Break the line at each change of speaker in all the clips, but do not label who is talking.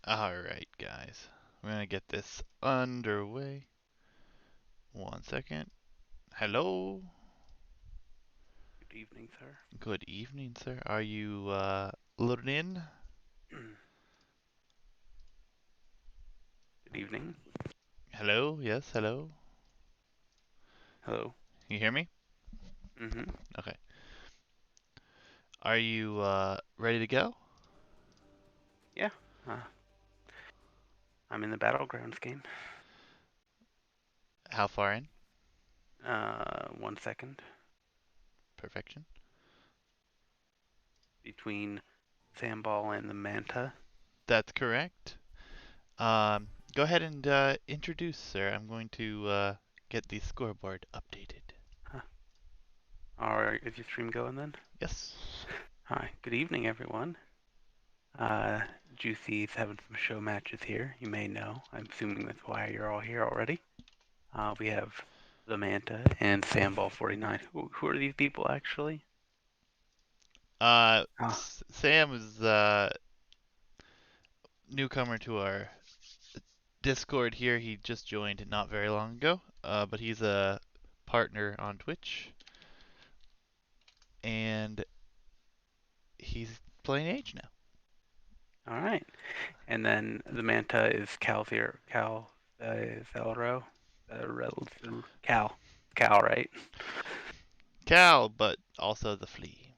Alright, guys. We're gonna get this underway. 1 second. Hello.
Good evening, sir.
Good evening, sir. Are you loaded in?
Good evening.
Hello? Yes, hello?
Hello.
You hear me?
Mm-hmm.
Okay. Are you ready to go?
Yeah. Uh, I'm in the Battlegrounds game.
How far in?
1 second.
Perfection.
Between Samball and the Manta.
That's correct. Go ahead and introduce, sir. I'm going to get the scoreboard updated.
Huh. Alright, is your stream going then?
Yes.
Hi. Good evening, everyone. Uh, Juicy's having some show matches here. You may know. I'm assuming that's why you're all here already. We have the Manta and Samball49. Who are these people actually? Oh,
Sam is newcomer to our Discord here. He just joined not very long ago, but he's a partner on Twitch, and he's playing Age now.
all right. And then the Manta is Cal Zelro, Cal, Cal, right?
Cal, but also the Flea,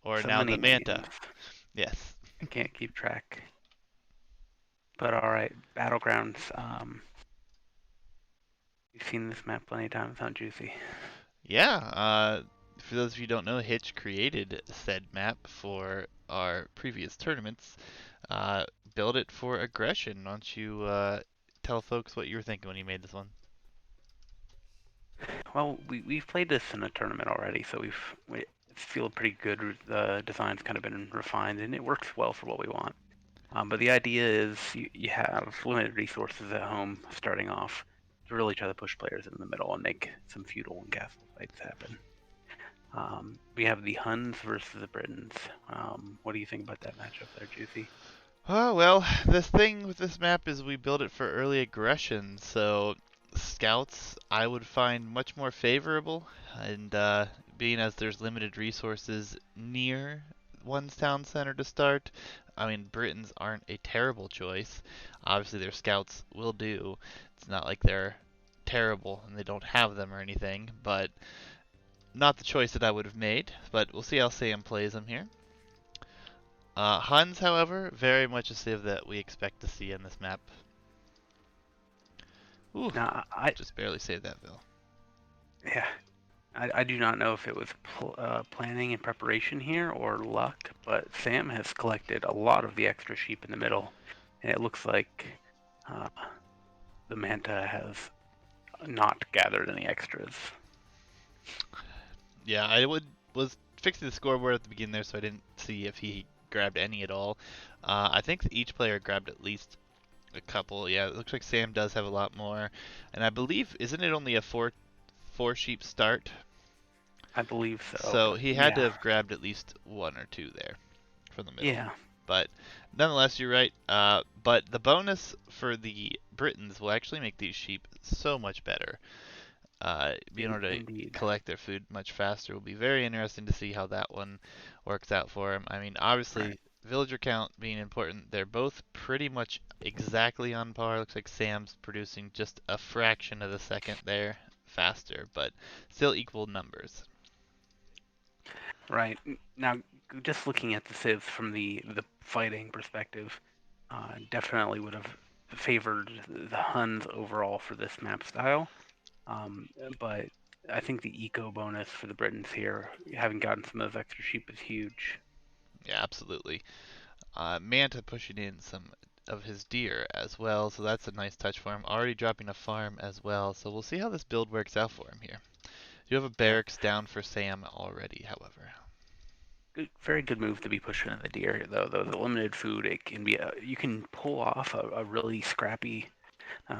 or
So
now the
many names.
Manta. Yes.
I can't keep track. But all right, Battlegrounds. You've seen this map plenty of times, huh, Juicy?
Yeah. For those of you who don't know, Hitch created said map for our previous tournaments. Uh, Build it for aggression. Why don't you tell folks what you were thinking when you made this one?
Well, we've played this in a tournament already, so we feel pretty good. The design's kind of been refined, and it works well for what we want. But the idea is you have limited resources at home starting off to really try to push players in the middle and make some feudal and castle fights happen. We have the Huns versus the Britons. What do you think about that matchup there, Juicy?
Oh, well, the thing with this map is we build it for early aggression, so scouts I would find much more favorable, and being as there's limited resources near one's town center to start, I mean, Britons aren't a terrible choice. Obviously, their scouts will do. It's not like they're terrible and they don't have them or anything, but not the choice that I would have made. But we'll see how Sam plays them here. Huns, however, very much a civ that we expect to see in this map. Ooh,
Now, I
just barely saved that, Bill.
yeah, I do not know if it was planning and preparation here or luck, but Sam has collected a lot of the extra sheep in the middle, and it looks like uh, the Manta has not gathered any extras.
Yeah, was fixing the scoreboard at the beginning there, so I didn't see if he grabbed any at all. I think each player grabbed at least a couple. Yeah, it looks like Sam does have a lot more, and I believe isn't it only a four sheep start?
I believe so.
So he had to
Yeah,
have grabbed at least one or two there from the middle.
yeah.
But nonetheless, you're right. But the bonus for the Britons will actually make these sheep so much better. Being able to
Indeed.
collect their food much faster will be very interesting to see how that one works out for them. I mean,
Right.
obviously, villager count being important, they're both pretty much exactly on par. Looks like Sam's producing just a fraction of the second there faster, but still equal numbers.
Right. Now, just looking at the civs from the fighting perspective, definitely would have favored the Huns overall for this map style. Um, but I think the eco bonus for the Britons here, having gotten some of those extra sheep, is huge.
Yeah, absolutely. Manta pushing in some of his deer as well, so that's a nice touch for him. Already dropping a farm as well, so we'll see how this build works out for him here. You have a
Yeah,
barracks down for Sam already, however.
very good move to be pushing in the deer, though. Though the limited food, it can be you can pull off a really scrappy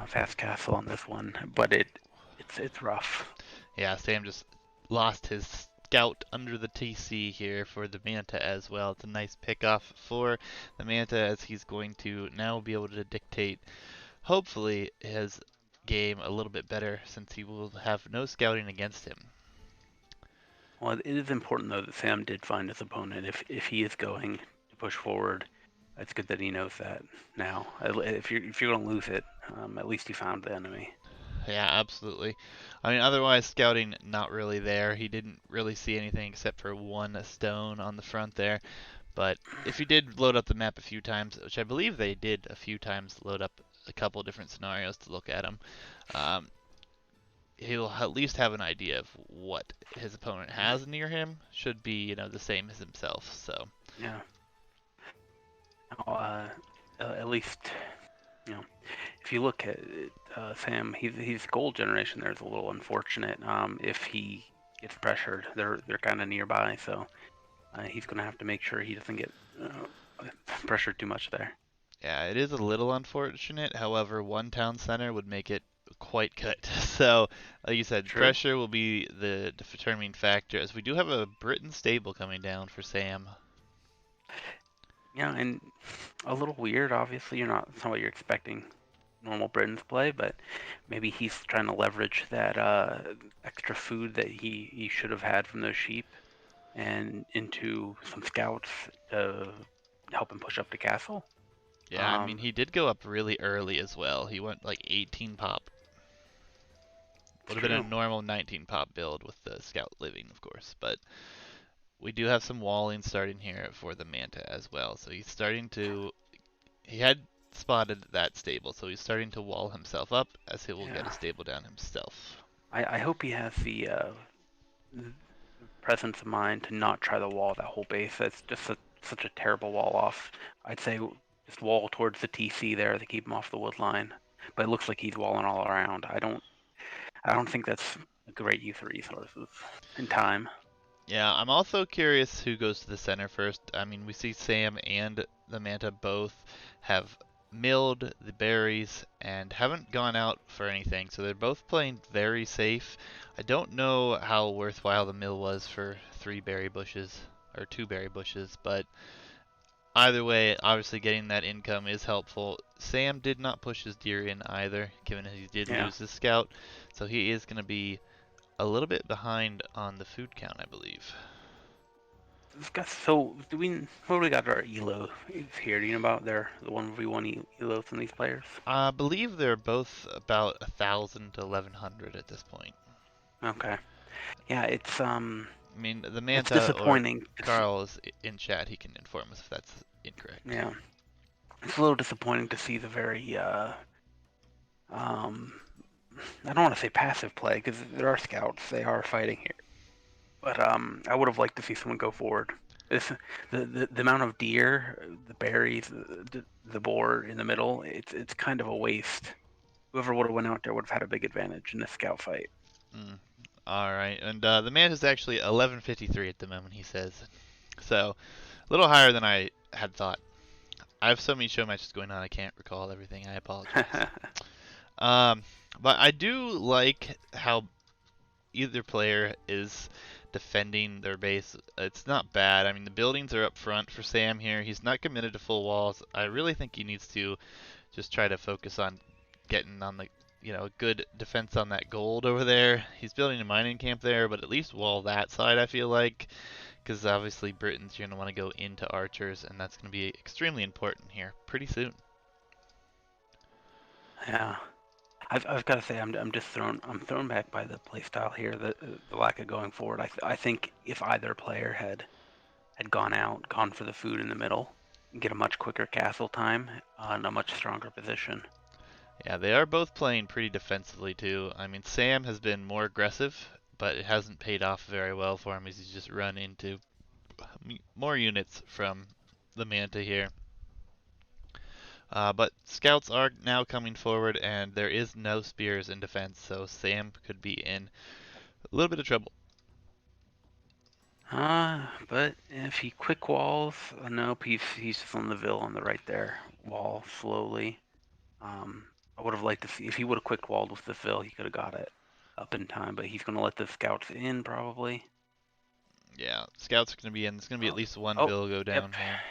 fast castle on this one, but it's rough.
Yeah, Sam just lost his scout under the TC here for the Manta as well. It's a nice pickoff for the Manta as he's going to now be able to dictate, hopefully, his game a little bit better since he will have no scouting against him.
Well, it is important though that Sam did find his opponent. If he is going to push forward, it's good that he knows that now. If you're going to lose it, at least you found the enemy.
Yeah, absolutely. I mean, otherwise, scouting not really there. He didn't really see anything except for one stone on the front there. But if he did load up the map a few times, which I believe they did a few times, load up a couple different scenarios to look at him, um, he'll at least have an idea of what his opponent has near him. Should be, the same as himself. So
Yeah. At least, you know, if you look at Sam, he's gold generation there is a little unfortunate. If he gets pressured, they're kind of nearby, so he's going to have to make sure he doesn't get pressured too much there.
yeah, it is a little unfortunate. However, one town center would make it quite good. So, like you said,
True.
pressure will be the determining factor, as we do have a Britain stable coming down for Sam.
Yeah, and a little weird. Obviously, it's not what you're expecting normal Britons play, but maybe he's trying to leverage that extra food that he should have had from those sheep and into some scouts to help him push up the castle.
Yeah, I mean, he did go up really early as well. He went like 18 pop.
It's
Would have been a
true.
normal 19 pop build with the scout living, of course. But we do have some walling starting here for the Manta as well. So he's starting to. He had spotted that stable, so he's starting to wall himself up as he will get a
Yeah.
stable down himself.
I hope he has the presence of mind to not try to wall that whole base. That's just such a terrible wall off. I'd say just wall towards the TC there to keep him off the wood line. But it looks like he's walling all around. I don't think that's a great use of resources and time.
Yeah, I'm also curious who goes to the center first. I mean, we see Sam and the Manta both have milled the berries and haven't gone out for anything, so they're both playing very safe. I don't know how worthwhile the mill was for 3 berry bushes or 2 berry bushes, but either way, obviously getting that income is helpful. Sam did not push his deer in either, given that he did
Yeah.
lose his scout, so he is going to be a little bit behind on the food count, I believe.
So what do we got our elo here? Do you know about the 1v1 elo from these players?
I believe they're both about 1,000 to 1,100 at this point.
Okay. Yeah,
I mean, the
it's
Manta or
disappointing.
Carl is in chat. He can inform us if that's incorrect.
Yeah, it's a little disappointing to see the very um I don't want to say passive play because there are scouts. They are fighting here, but I would have liked to see someone go forward. This, the amount of deer, the berries, the boar in the middle. It's kind of a waste. Whoever would have went out there would have had a big advantage in this scout fight.
Mm. All right, and the Manta's actually 1153 at the moment. He says, so a little higher than I had thought. I have so many show matches going on, I can't recall everything. I apologize. Um, but I do like how either player is defending their base. It's not bad. I mean, the buildings are up front for Sam here. He's not committed to full walls. I really think he needs to just try to focus on getting on the, good defense on that gold over there. He's building a mining camp there, but at least wall that side, I feel like, because obviously Britain's going to want to go into archers, and that's going to be extremely important here pretty soon.
Yeah. I've got to say I'm thrown back by the playstyle here, the lack of going forward. I think if either player had gone for the food in the middle, get a much quicker castle time and a much stronger position.
Yeah, they are both playing pretty defensively too. I mean, Sam has been more aggressive, but it hasn't paid off very well for him as he's just run into more units from the Manta here. But scouts are now coming forward, and there is no spears in defense, so Sam could be in a little bit of trouble.
But if he quick walls, nope, he's just on the Ville on the right there, wall slowly. I would have liked to see if he would have quick walled with the Ville, he could have got it up in time. But he's gonna let the scouts in probably.
Yeah, scouts are going to be in. There's going to be at
Oh,
least one
oh,
Vil go
yep.
down here.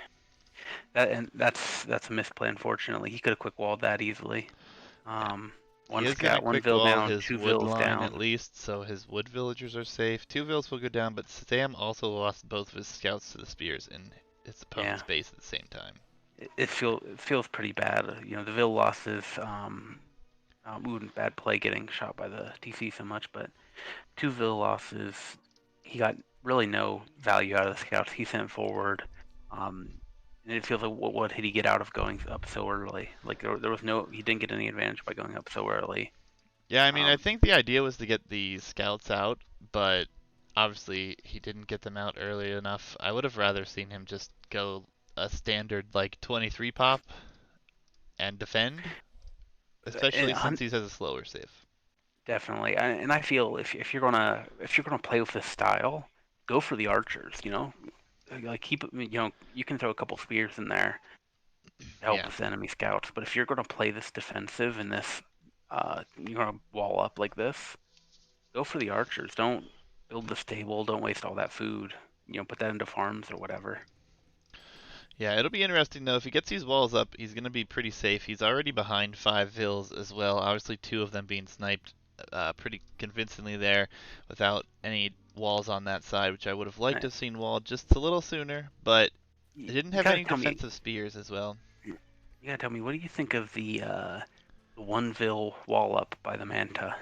That's a misplay, unfortunately. He could have quick walled that easily.
Yeah.
One
He is going to
scout, one
quick
Vil
wall
down,
his
two
wood
Vils
line
down.
at least, so his wood villagers are safe. Two Vils will go down, but Sam also lost both of his scouts to the spears in his
Yeah,
opponent's base at the same time.
it feels pretty bad. You know, the Vil losses. Bad play getting shot by the TC so much, but two Vil losses. He got really no value out of the scouts he sent forward. Um, and it feels like what did he get out of going up so early? Like there was no, he didn't get any advantage by going up so early.
Yeah, I mean, I
Um,
think the idea was to get the scouts out, but obviously he didn't get them out early enough. I would have rather seen him just go a standard like 23 pop and defend, especially since he has a slower save.
Definitely, and I feel if you're gonna play with this style, go for the archers. You know, like keep you know you can throw a couple spears in there to help
Yeah.
with enemy scouts, but if you're gonna play this defensive and this you're gonna wall up like this, go for the archers. Don't build the stable. Don't waste all that food. You know, put that into farms or whatever.
Yeah, it'll be interesting though. If he gets these walls up, he's going to be pretty safe. He's already behind 5 Vils as well. Obviously, 2 of them being sniped pretty convincingly there without any walls on that side, which I would have liked
Uh,
to have seen walled just a little sooner, but
you,
it didn't
you
have
gotta
any
tell me.
defensive spears as well.
You gotta tell me. What do you think of the Oneville wall up by the Manta?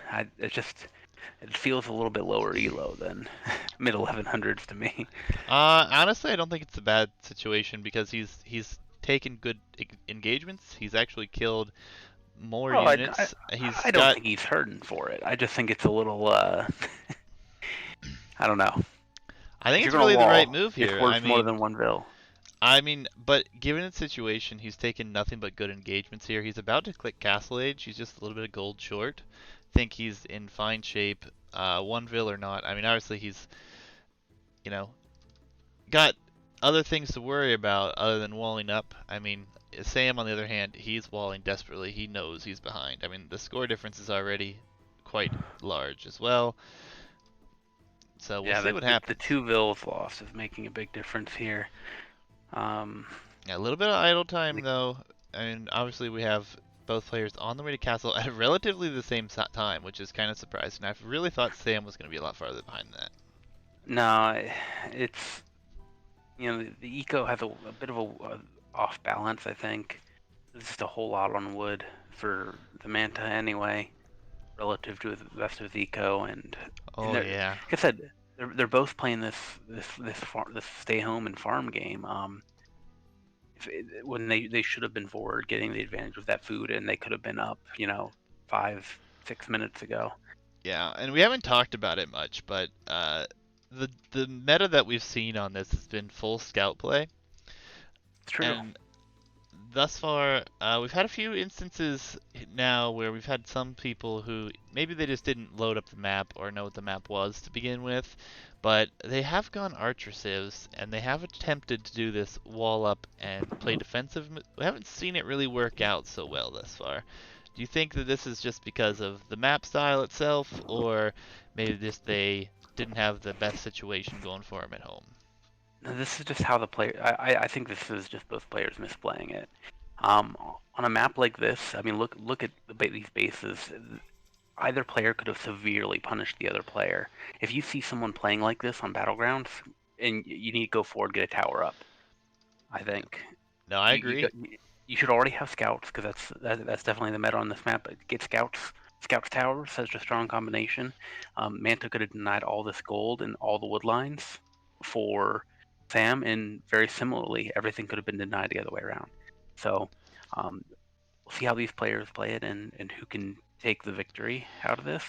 It feels a little bit lower elo than mid 1100s to me.
Honestly, I don't think it's a bad situation because he's taken good engagements. He's actually killed more
Oh,
units. He's
I don't
got
think he's hurting for it. I just think it's a little I don't know.
I think
If you're
it's
gonna
really the right
wall,
move
it's
here.
worth more than one Vil.
But given the situation, he's taken nothing but good engagements here. He's about to click Castle Age. He's just a little bit of gold short. Think he's in fine shape. One Vil or not. I mean, obviously he's, you know, got other things to worry about other than walling up. I mean, Sam on the other hand, he's walling desperately. He knows he's behind. I mean, the score difference is already quite large as well. So we'll
Yeah,
see what
the
happens.
two Vils loss is making a big difference here. Um,
Yeah, a little bit of idle time though. I mean, obviously we have both players on the way to castle at relatively the same time, which is kind of surprising. I really thought Sam was going to be a lot farther behind that.
no, it's the eco has a bit of a off balance. I think there's just a whole lot on wood for the Manta anyway, relative to the rest of the eco, and
Oh
they're like
yeah.
I said, they're both playing this stay home and farm game. When they should have been forward, getting the advantage of that food, and they could have been up, 5 6 minutes ago.
Yeah, and we haven't talked about it much, but the meta that we've seen on this has been full scout play,
It's true.
and thus far, we've had a few instances now where we've had some people who maybe they just didn't load up the map or know what the map was to begin with, but they have gone archer civs and they have attempted to do this wall up and play defensive. We haven't seen it really work out so well thus far. Do you think that this is just because of the map style itself, or maybe just they didn't have the best situation going for them at home?
No, this is just how the player. I think this is just both players misplaying it. On a map like this, I mean, look at these bases. Either player could have severely punished the other player. If you see someone playing like this on Battlegrounds, and you need to go forward, get a tower up. I think
No, I agree.
you should already have scouts because that's definitely the meta on this map. But get scouts towers, such a strong combination. Manta could have denied all this gold and all the wood lines for Sam, and very similarly, everything could have been denied the other way around. So um, we'll see how these players play it and who can take the victory out of this.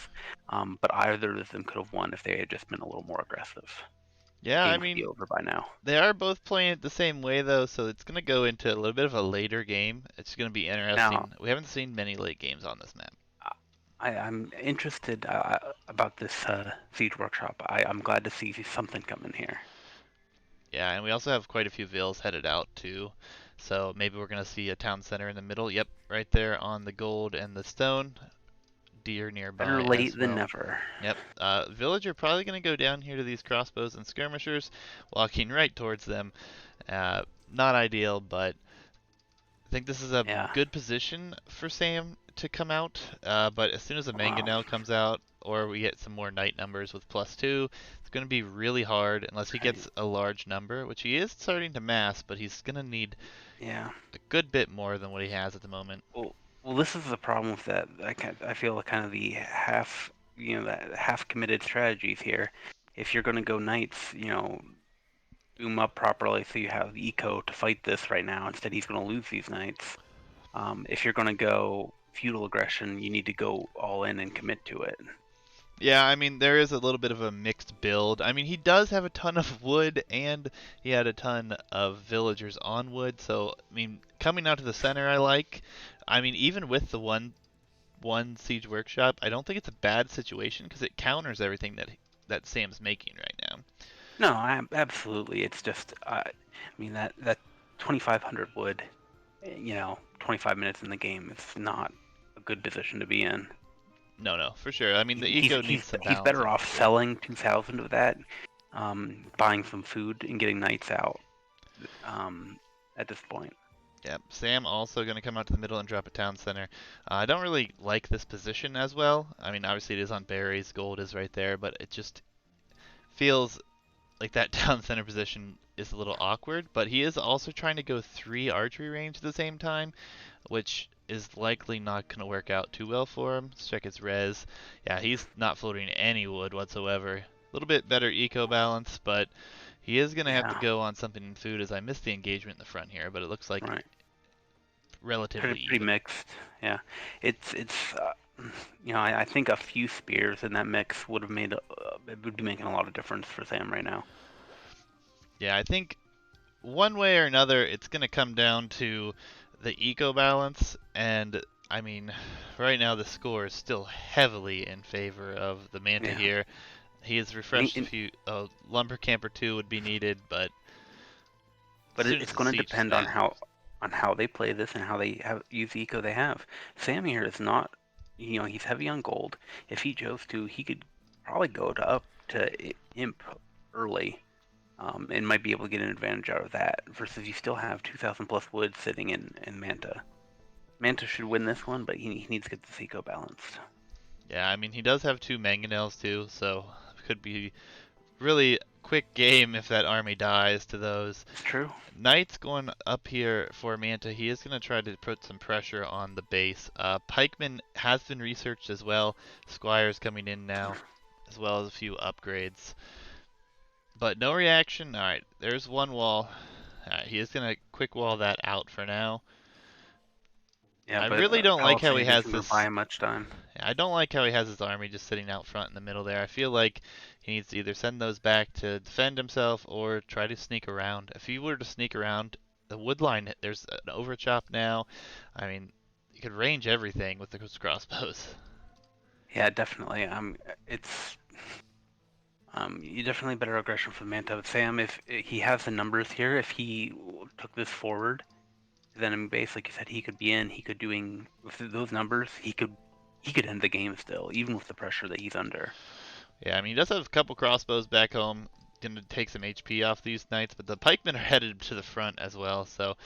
But either of them could have won if they had just been a little more aggressive.
Yeah, I
Game could be
mean,
over by now.
they are both playing it the same way though, so it's going to go into a little bit of a later game. It's going to be
Now,
interesting. We haven't seen many late games on this map.
I'm interested about this Siege Workshop. I'm glad to see something coming here.
Yeah, and we also have quite a few vills headed out too. So maybe we're going to see a town center in the middle. Yep, right there on the gold and the stone. deer
Better
nearby
late
as
than
well.
never.
Yep. Villager probably going to go down here to these crossbows and skirmishers, walking right towards them. Uh, Not ideal, but I think this is a
Yeah.
good position for Sam to come out. But as soon as a
Wow.
mangonel comes out, or we get some more knight numbers with +2, it's going to be really hard unless he
Right.
gets a large number, which he is starting to mass, but he's going to need
Yeah.
a good bit more than what he has at the moment.
Well, this is the problem with that. I feel kind of the half, that half committed strategies here. If you're going to go knights, boom up properly so you have the eco to fight this right now. Instead, he's going to lose these knights. If you're going to go feudal aggression, you need to go all in and commit to it.
Yeah, I mean, there is a little bit of a mixed build. I mean, he does have a ton of wood, and he had a ton of villagers on wood, so, I mean, coming out to the center I like. I mean, even with the one siege workshop, I don't think it's a bad situation because it counters everything that Sam's making right now.
No, absolutely. It's just, I mean, that 2,500 wood, 25 minutes in the game, it's not a good position to be in.
No, no, for sure. I mean, the
He's
eco
he's
needs some
he's better
balancing for
off
sure.
selling 2,000 of that, buying some food and getting knights out. At this point.
Yep, Sam also going to come out to the middle and drop a town center. I don't really like this position as well. I mean, obviously it is on berries, gold is right there, but it just feels like that town center position is a little awkward. But he is also trying to go 3 archery range at the same time, which is likely not going to work out too well for him. Let's check his res. Yeah, he's not floating any wood whatsoever. A little bit better eco balance, but he is going to have to
Yeah,
go on something in food as I missed the engagement in the front here, but it looks like
right.
relatively
Pretty
even.
mixed. Yeah, it's I think a few spears in that mix would have made it would be making a lot of difference for Sam right now.
Yeah, I think one way or another it's going to come down to the eco balance, and I mean, right now the score is still heavily in favor of the Manta
Yeah,
here. He has
and,
refreshed a
and
few. Lumber Camper 2 would be needed, but as
but
soon as
it's
the
going to
siege is
depend on
back.
how they play this and how they use the eco they have. Sam here is not, he's heavy on gold. If he chose to, he could probably go to up to imp early, and might be able to get an advantage out of that. Versus you still have 2,000 plus wood sitting in Manta. Manta should win this one, but he needs to get the eco balanced.
Yeah, I mean, he does have 2 mangonels too, so could be really quick game if that army dies to those.
It's true.
Knight's going up here for Manta. He is going to try to put some pressure on the base. Pikeman has been researched as well. Squire's coming in now, as well as a few upgrades. But no reaction. Alright, there's one wall. Alright, he is going to quick wall that out for now.
Yeah,
I
but
really don't like how he
Palisade
has
isn't going to buy
this.
him much time.
I don't like how he has his army just sitting out front in the middle there. I feel like he needs to either send those back to defend himself or try to sneak around. If he were to sneak around the wood line, there's an overchop now. I mean, you could range everything with those crossbows.
Yeah, definitely. It's you definitely better aggression for Manta. But Sam, if he has the numbers here, if he took this forward, then in base, like you said, he could be in. He could doing with those numbers, he could end the game still, even with the pressure that he's under.
Yeah, I mean, he does have a couple crossbows back home. Gonna take some HP off these knights, but the pikemen are headed to the front as well, so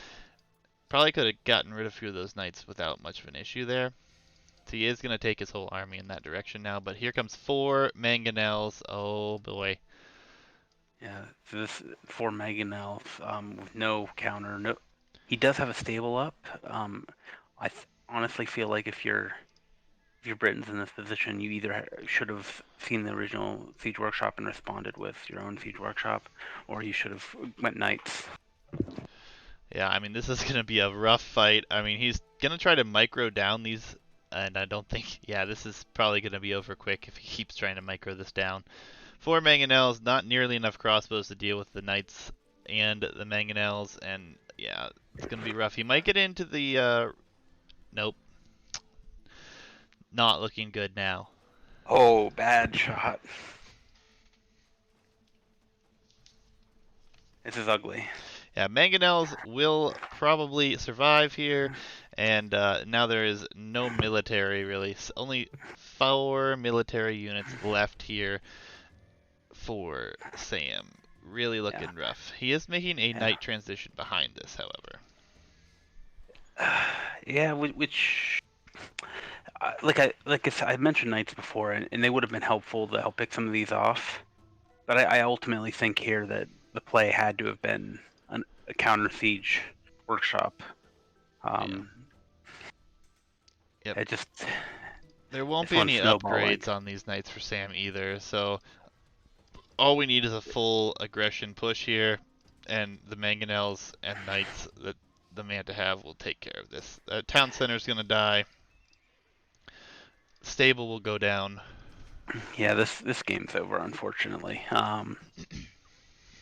probably could have gotten rid of a few of those knights without much of an issue there. So he is going to take his whole army in that direction now, but here comes 4 mangonels. Oh boy.
Yeah, so this 4 mangonels, with no counter. No, he does have a stable up. I honestly feel like if you're Britons in this position, you either should have seen the original Siege Workshop and responded with your own Siege Workshop, or you should have went Knights.
Yeah, I mean, this is going to be a rough fight. I mean, he's going to try to micro down these, and I don't think, yeah, this is probably going to be over quick if he keeps trying to micro this down. 4 mangonels, not nearly enough crossbows to deal with the knights and the mangonels, and yeah, it's going to be rough. He might get into the, nope, not looking good now.
Oh, bad shot. This is ugly.
Yeah, mangonels will probably survive here, and now there is no military really. Only 4 military units left here for Sam. Really
Yeah,
looking rough. He is making a
yeah,
knight transition behind this, however.
yeah. Which, like I said, I mentioned knights before, and they would have been helpful to help pick some of these off. But I ultimately think here that the play had to have been a counter siege workshop.
Yeah.
Um,
Yep.
it just
There won't
this
be
one's
any
snowballing.
upgrades on these knights for Sam either, so all we need is a full aggression push here, and the mangonels and knights that the Manta have will take care of this. Town center's gonna die. Stable will go down.
Yeah, this game's over, unfortunately.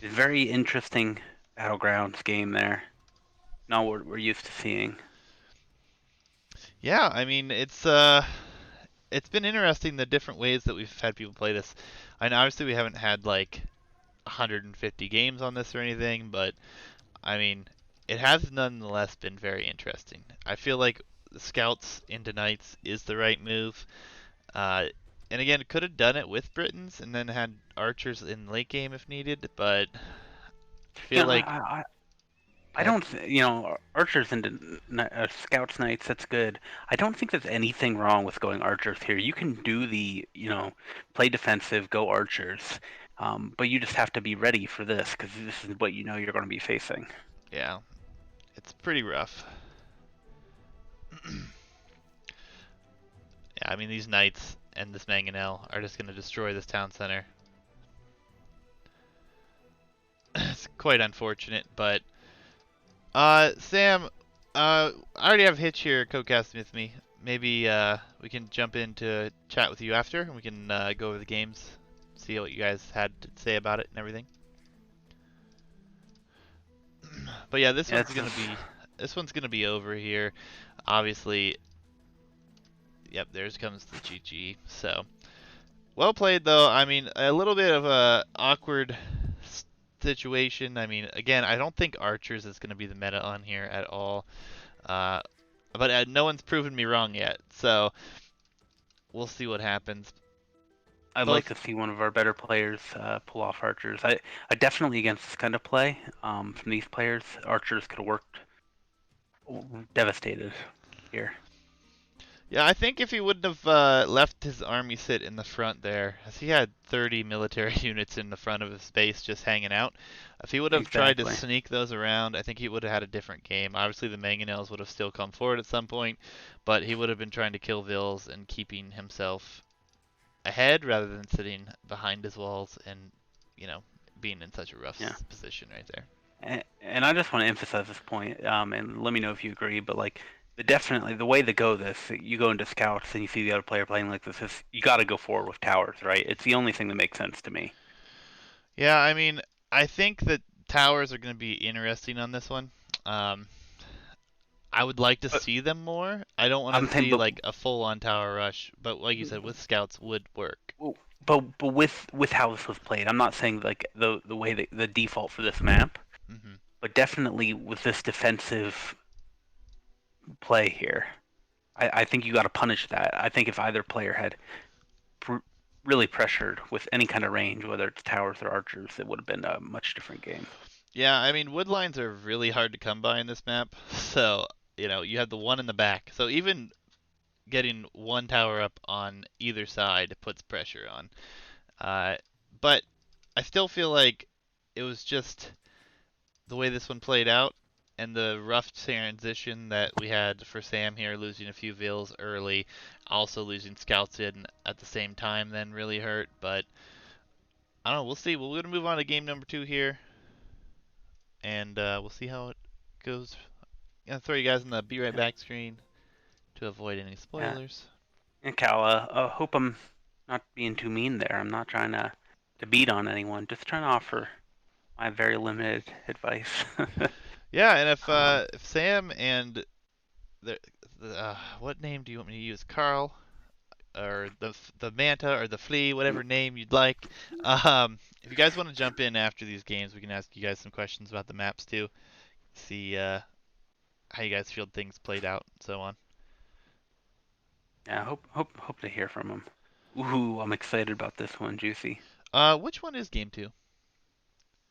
Very interesting battlegrounds game there. Not what we're used to seeing.
Yeah, I mean it's been interesting the different ways that we've had people play this. And obviously we haven't had like 150 games on this or anything, but I mean it has nonetheless been very interesting. I feel like the scouts into knights is the right move. Uh, and again, could have done it with Britons and then had archers in late game if needed, but I
You
feel
know,
like
I
good.
don't, archers and scouts knights. That's good. I don't think there's anything wrong with going archers here. You can do the, play defensive, go archers, but you just have to be ready for this because this is what you're going to be facing.
Yeah, it's pretty rough. Yeah, I mean these knights and this mangonel are just going to destroy this town center. It's quite unfortunate, but Sam, I already have Hitch here co-casting with me. Maybe we can jump in to chat with you after, and we can go over the games, see what you guys had to say about it and everything. But yeah,
Yeah, it's just,
this one's gonna be over here. Obviously, yep. There's comes the GG. So well played though. I mean, a little bit of a awkward situation. I mean, again, I don't think archers is gonna be the meta on here at all. Uh, but no one's proven me wrong yet. So we'll see what happens.
I'd like
Both,
to see one of our better players pull off archers. I definitely against this kind of play from these players, archers could have worked devastated here.
yeah, I think if he wouldn't have left his army sit in the front there, as he had 30 military units in the front of his base just hanging out, if he would have tried to
Exactly.
sneak those around, I think he would have had a different game. Obviously, the mangonels would have still come forward at some point, but he would have been trying to kill Vils and keeping himself ahead rather than sitting behind his walls and, you know, being in such a rough
Yeah.
position right there.
And I just want to emphasize this point, and let me know if you agree. But like, definitely the way to go this, you go into scouts and you see the other player playing like this, is you got to go forward with towers, right? It's the only thing that makes sense to me.
Yeah, I mean, I think that towers are going to be interesting on this one. Um, I would like to
But
see them more. I don't want to
I'm saying,
see like a full-on tower rush, but like you said, with scouts would work.
but with how this was played, I'm not saying like the way that the default for this map,
Hmm.
but definitely with this defensive play here, I think you got to punish that. I think if either player had pr- really pressured with any kind of range, whether it's towers or archers, it would have been a much different game.
Yeah, I mean, wood lines are really hard to come by in this map. So, you have the one in the back. So even getting one tower up on either side puts pressure on. Uh, but I still feel like it was just the way this one played out and the rough transition that we had for Sam here, losing a few vills early, also losing scouts in at the same time, then really hurt. But I don't know. We'll see. We're gonna move on to game number 2 here, and we'll see how it goes. Gonna throw you guys in the be right back screen to avoid any
Yeah,
spoilers.
and Cal, hope I'm not being too mean there. I'm not trying to beat on anyone. Just trying to offer my very limited advice.
Yeah, and
um,
if Sam and what name do you want me to use? Carl or the Manta or the Flea, whatever name you'd like. If you guys want to jump in after these games, we can ask you guys some questions about the maps too. See how you guys feel things played out and so on.
Yeah, hope to hear from him. Ooh, I'm excited about this one, Juicy.
Which one is game two?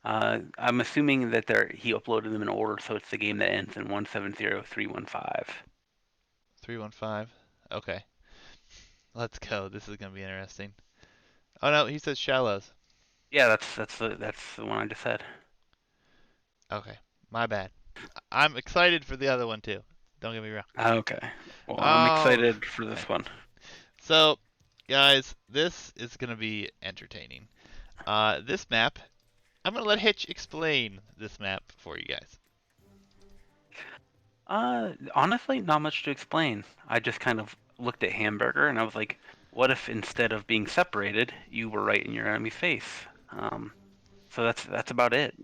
I'm assuming that he uploaded them in order, so it's the game that ends in 170315.
315. Okay, let's go. This is gonna be interesting. Oh no, he says shallows.
Yeah, that's the one I just said.
Okay, my bad. I'm excited for the other one too. Don't get me wrong.
Okay. Well, I'm
Oh,
excited for this
okay.
one.
So, guys, this is gonna be entertaining. This map, I'm gonna let Hitch explain this map for you guys.
Honestly, not much to explain. I just kind of looked at Hamburger and I was like, what if instead of being separated, you were right in your enemy's face? So that's about it.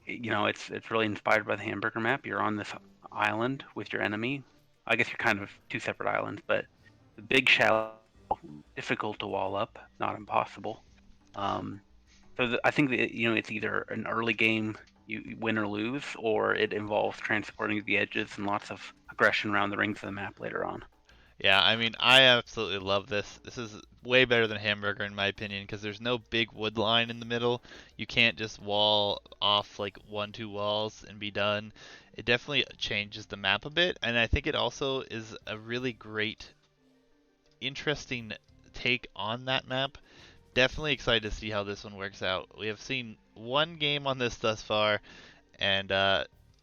It's really inspired by the Hamburger map. You're on this island with your enemy. I guess you're kind of two separate islands, but the big shallow, difficult to wall up, not impossible. Um, I think that it's either an early game you win or lose, or it involves transporting the edges and lots of aggression around the rings of the map later on.
Yeah, I mean, I absolutely love this. This is way better than Hamburger in my opinion because there's no big wood line in the middle. You can't just wall off like one, two walls and be done. It definitely changes the map a bit, and I think it also is a really great, interesting take on that map. Definitely excited to see how this one works out. We have seen one game on this thus far, and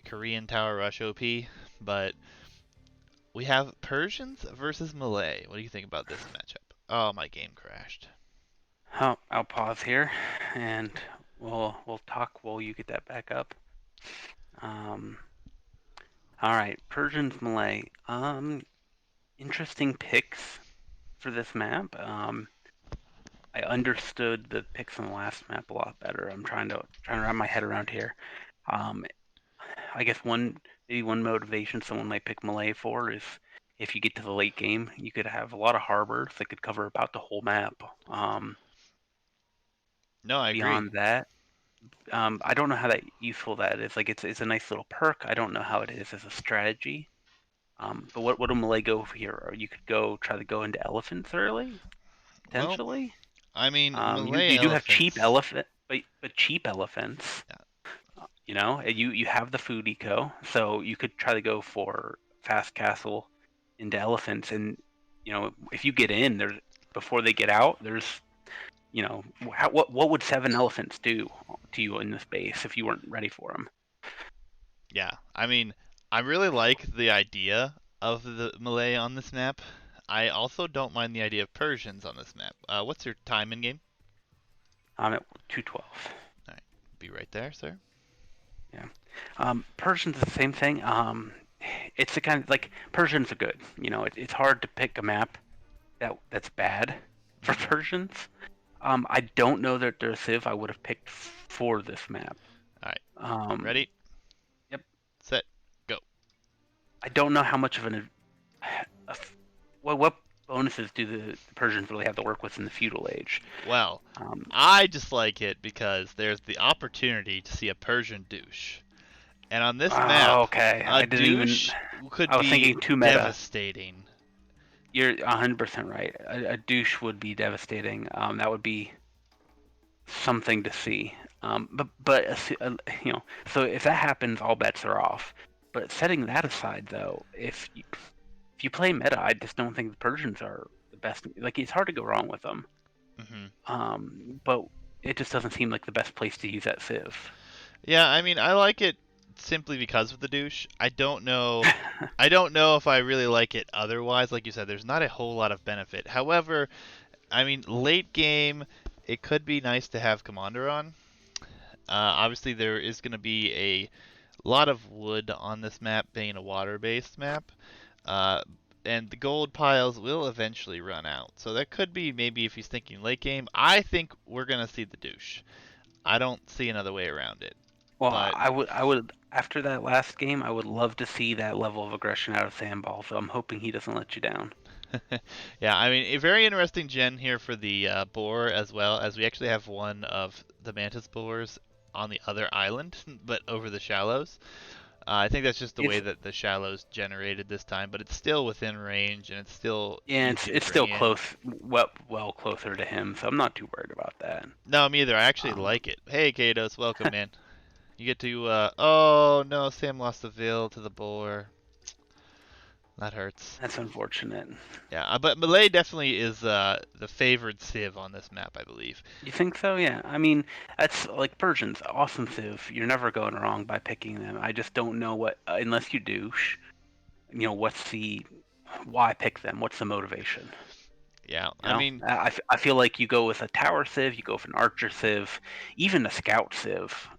Korean Tower Rush OP, but we have Persians versus Malay. What do you think about this matchup? Oh, my game crashed.
I'll pause here, and we'll talk while you get that back up. Um, all right, Persians Malay. Interesting picks for this map. I understood the picks on the last map a lot better. I'm trying to wrap my head around here. Um, I guess maybe one motivation someone might pick Malay for is if you get to the late game, you could have a lot of harbors that could cover about the whole map.
No, I agree.
Beyond that, I don't know how that useful that is. Like it's a nice little perk. I don't know how it is as a strategy. But what do Malay go for here? Or you could try to go into elephants early
Well,
potentially.
I mean,
You
Malay
you do have cheap
elephants.
elephant, but cheap elephants.
Yeah,
And you have the food eco, so you could try to go for fast castle into elephants, and if you get in there before they get out, there's what would 7 elephants do to you in this base if you weren't ready for them?
yeah. I mean, I really like the idea of the Malay on this map. I also don't mind the idea of Persians on this map. What's your time in game?
I'm at 212.
All right, be right there, sir.
Yeah. Persians the same thing. It's the kind of like Persians are good. It's hard to pick a map that's bad for
Hmm.
Persians. I don't know that there's Civ I would have picked for this map.
All right,
Um,
ready,
yep.
set, go.
I don't know how much of what bonuses do the Persians really have to work with in the feudal age.
Well,
Um,
I just like it because there's the opportunity to see a Persian douche. And on this map,
okay,
a
I didn't even.
douche could
I was
be
thinking too meta.
devastating.
You're 100% right. A douche would be devastating. That would be something to see. So if that happens, all bets are off. But setting that aside, though, if you play meta, I just don't think the Persians are the best. Like it's hard to go wrong with them.
Hmm.
But it just doesn't seem like the best place to use that Civ.
Yeah, I mean, I like it simply because of the douche. I don't know. I don't know if I really like it otherwise. Like you said, there's not a whole lot of benefit. However, I mean, late game, it could be nice to have Commander on. Obviously, there is going to be a lot of wood on this map, being a water-based map. Uh, and the gold piles will eventually run out. So that could be maybe if he's thinking late game. I think we're gonna see the douche. I don't see another way around it.
Well,
But
I would after that last game, I would love to see that level of aggression out of Samball. So I'm hoping he doesn't let you down.
yeah, I mean, a very interesting gen here for the boar as well, as we actually have one of the mantis boars on the other island, but over the shallows. I think that's just the way
It's
that the shallows generated this time, but it's still within range and it's still
yeah,
easy to
it's
bring
still
in.
close, well closer to him, so I'm not too worried about that.
No, me either. I actually
Um,
like it. Hey, Kados, welcome, man. You get to, oh no, Sam lost the Vil to the boar. That hurts.
that's unfortunate.
Yeah, but Malay definitely is the favored Civ on this map, I believe.
You think so? Yeah. I mean, that's like Persians, awesome Civ. You're never going wrong by picking them. I just don't know what, unless you douche, what's the, why pick them? What's the motivation?
Yeah,
You
I
know,
mean,
I feel like you go with a tower civ, you go with an archer civ, even a scout civ,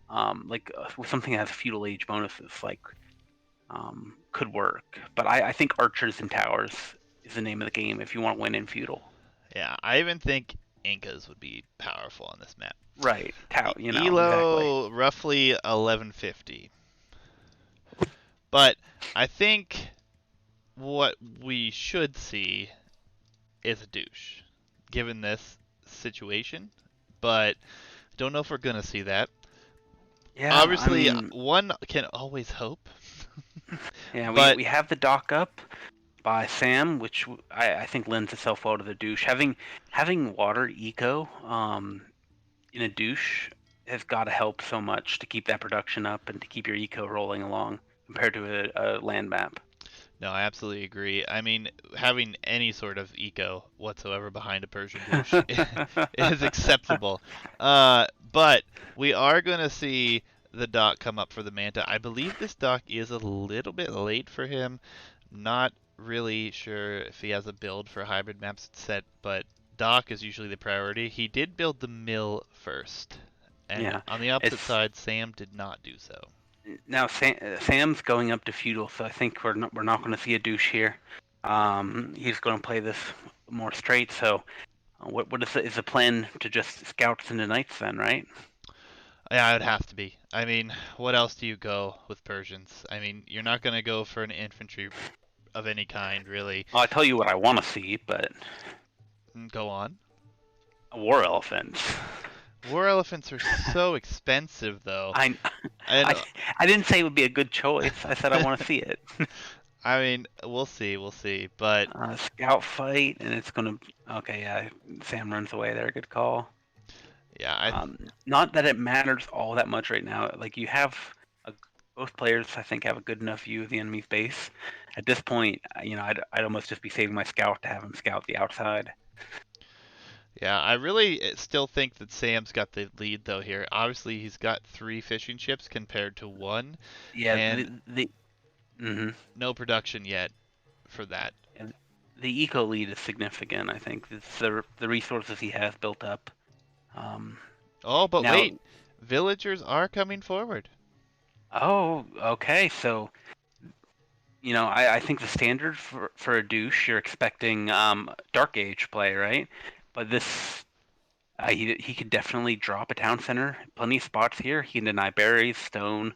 like with something that has feudal age bonuses, like could work. But I think archers and towers is the name of the game if you want to win in feudal.
yeah, I even think Incas would be powerful on this map.
Right, exactly.
Elo roughly 1150. But I think what we should see is a douche, given this situation. But don't know if we're gonna see that.
Yeah, I
Obviously,
mean,
one can always hope.
yeah,
But
we have the dock up by Sam, which I think lends itself well to the douche. Having water eco in a douche has got to help so much to keep that production up and to keep your eco rolling along compared to a land map.
no, I absolutely agree. I mean, having any sort of eco whatsoever behind a Persian douche is acceptable. But we are going to see the dock come up for the Manta. I believe this dock is a little bit late for him. Not really sure if he has a build for hybrid maps set, but dock is usually the priority. He did build the mill first, and
Yeah,
on the opposite
it's
side, Sam did not do so.
now Sam's going up to feudal, so I think we're not going to see a douche here. He's going to play this more straight. So what is the plan to just scouts into knights then, right?
Yeah, it would have to be. I mean, what else do you go with Persians? I mean, you're not going to go for an infantry of any kind, really.
I'll tell you what I want to see, but
Go on.
war elephants.
War elephants are so expensive, though.
I,
And
I, I didn't say it would be a good choice. I said I want to see it.
I mean, we'll see. But
Scout fight, and it's gonna. Okay, yeah. Sam runs away there. Good call.
yeah,
Not that it matters all that much right now. Like you have, a, both players, I think, have a good enough view of the enemy's base. At this point, I'd almost just be saving my scout to have him scout the outside.
yeah, I really still think that Sam's got the lead though here. Obviously, he's got 3 fishing ships compared to 1,
Yeah,
and
the hmm
no production yet for that.
the eco lead is significant. I think it's the resources he has built up. Um,
Oh, but
now,
wait, villagers are coming forward.
oh, okay, so I think the standard for a douche, you're expecting Dark Age play, right? But this, he could definitely drop a town center. Plenty of spots here. He can deny berries, stone,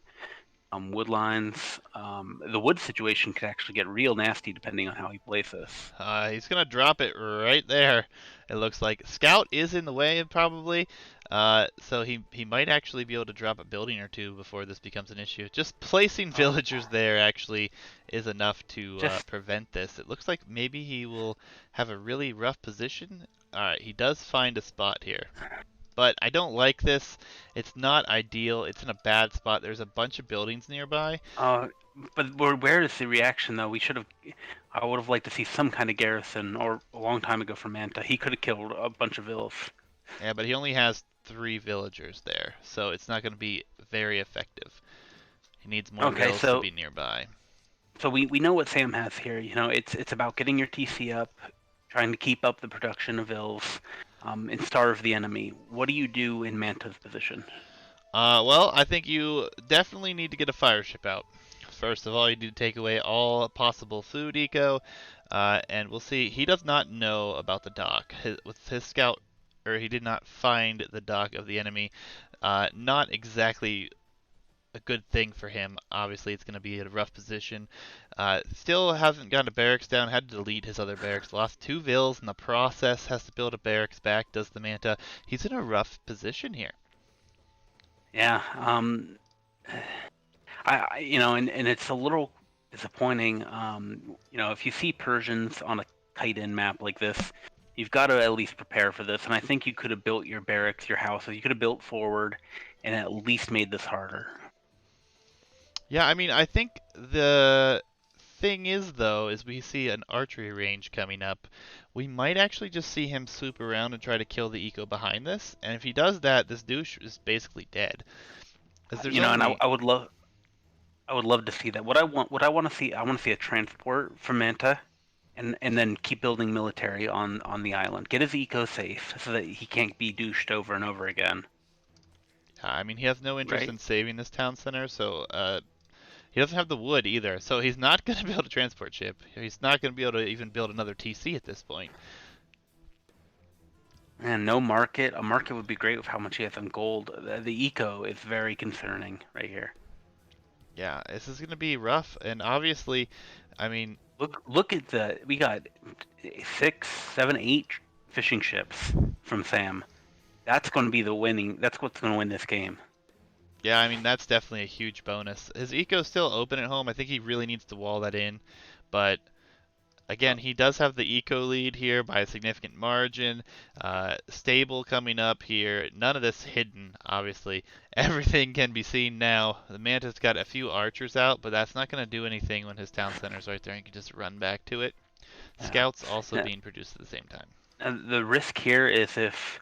wood lines. The wood situation could actually get real nasty depending on how he plays this.
He's gonna drop it right there. It looks like Scout is in the way probably, so he might actually be able to drop a building or two before this becomes an issue. Just placing
Oh,
villagers there actually is enough to
just
prevent this. It looks like maybe he will have a really rough position. All right, he does find a spot here, but I don't like this. It's not ideal. It's in a bad spot. There's a bunch of buildings nearby.
uh, but where is the reaction though? We should have. I would have liked to see some kind of garrison, or a long time ago for Manta. He could have killed a bunch of vills.
Yeah, but he only has 3 villagers there, so it's not going to be very effective. He needs more
Okay,
vills to
so
be nearby.
we know what Sam has here. It's about getting your TC up, trying to keep up the production of vills, and starve the enemy. What do you do in Manta's position?
Well, I think you definitely need to get a fire ship out. First of all, you need to take away all possible food eco, and we'll see. He does not know about the dock. With his scout, or he did not find the dock of the enemy. Not exactly a good thing for him. Obviously, it's going to be in a rough position. Still hasn't gotten a barracks down. Had to delete his other barracks. Lost 2 vills in the process. Has to build a barracks back. Does the Manta. He's in a rough position here.
Yeah, and it's a little disappointing. If you see Persians on a tight-end map like this, you've got to at least prepare for this. And I think you could have built your barracks, your houses, you could have built forward, and at least made this harder.
Yeah, I mean, I think the thing is, though, is we see an archery range coming up. We might actually just see him swoop around and try to kill the eco behind this. And if he does that, this douche is basically dead. Because there's
And
only.
I would love to see that. What I want to see, I want to see a transport from Manta, and then keep building military on the island. Get his eco safe so that he can't be douched over and over again.
I mean, he has no interest
Right?
in saving this town center, so he doesn't have the wood either. So he's not going to be able to transport ship. He's not going to be able to even build another TC at this point.
And no market. A market would be great with how much he has in gold. The eco is very concerning right here.
Yeah, this is going to be rough, and obviously, I mean,
Look at we got 6, 7, 8 fishing ships from Sam. That's going to be the winning. That's what's going to win this game.
yeah, I mean that's definitely a huge bonus. His eco's still open at home. I think he really needs to wall that in, but again, he does have the eco lead here by a significant margin. Stable coming up here. None of this hidden, obviously. Everything can be seen now. The Manta's got a few archers out, but that's not going to do anything when his town center's right there and he can just run back to it.
Yeah.
Scouts also being produced at the same time.
The risk here is if